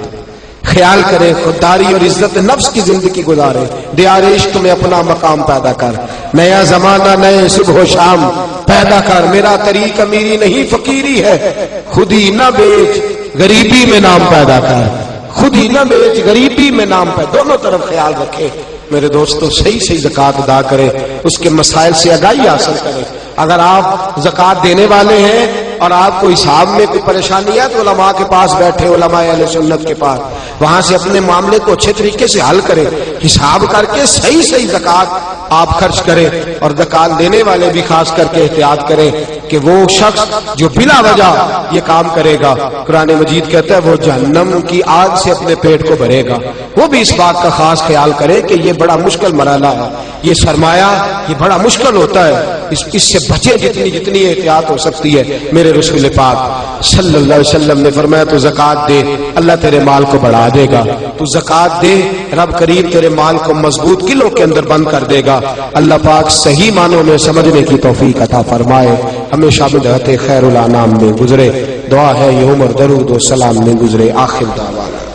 خیال کرے، خودداری اور عزت نفس کی زندگی گزارے، دیار عشق میں اپنا مقام پیدا کر. نیا زمانہ نئے صبح و شام پیدا کر. میرا طریق امیری نہیں فقیری ہے، خود ہی نہ بیچ غریبی میں نام پیدا کر. خود ہی نہ بیچ غریبی میں نام پیدا. دونوں طرف خیال رکھے. میرے دوستو صحیح زکات ادا کرے، اس کے مسائل سے آگاہی حاصل کرے. اگر آپ زکات دینے والے ہیں اور آپ کو حساب میں کوئی پریشانی ہے تو علماء کے پاس بیٹھے، علماء اہل سنت کے پاس، وہاں سے اپنے معاملے کو اچھے طریقے سے حل کرے. حساب کر کے صحیح زکات آپ خرچ کریں. اور زکات دینے والے بھی خاص کر کے احتیاط کریں کہ وہ شخص جو بلا وجہ یہ کام کرے گا، قرآن مجید کہتا ہے وہ جہنم کی آگ سے اپنے پیٹ کو بھرے گا. وہ بھی اس بات کا خاص خیال کرے کہ یہ بڑا مشکل مرحلہ ہے، یہ سرمایہ یہ بڑا مشکل ہوتا ہے، اس سے بچے جتنی احتیاط ہو سکتی ہے. میرے رسول پاک صلی اللہ علیہ وسلم نے فرمایا تو زکات دے، اللہ تیرے مال کو بڑھا دے گا. تو زکات دے، رب کریم تیرے مال کو مضبوط قلعوں کے اندر بند کر دے گا. اللہ پاک صحیح معنوں میں سمجھنے کی توفیق عطا فرمائے. ہمیشہ بدعت خیر الانام میں گزرے، دعا ہے یہ عمر درود و سلام میں گزرے۔ آخر دعوانا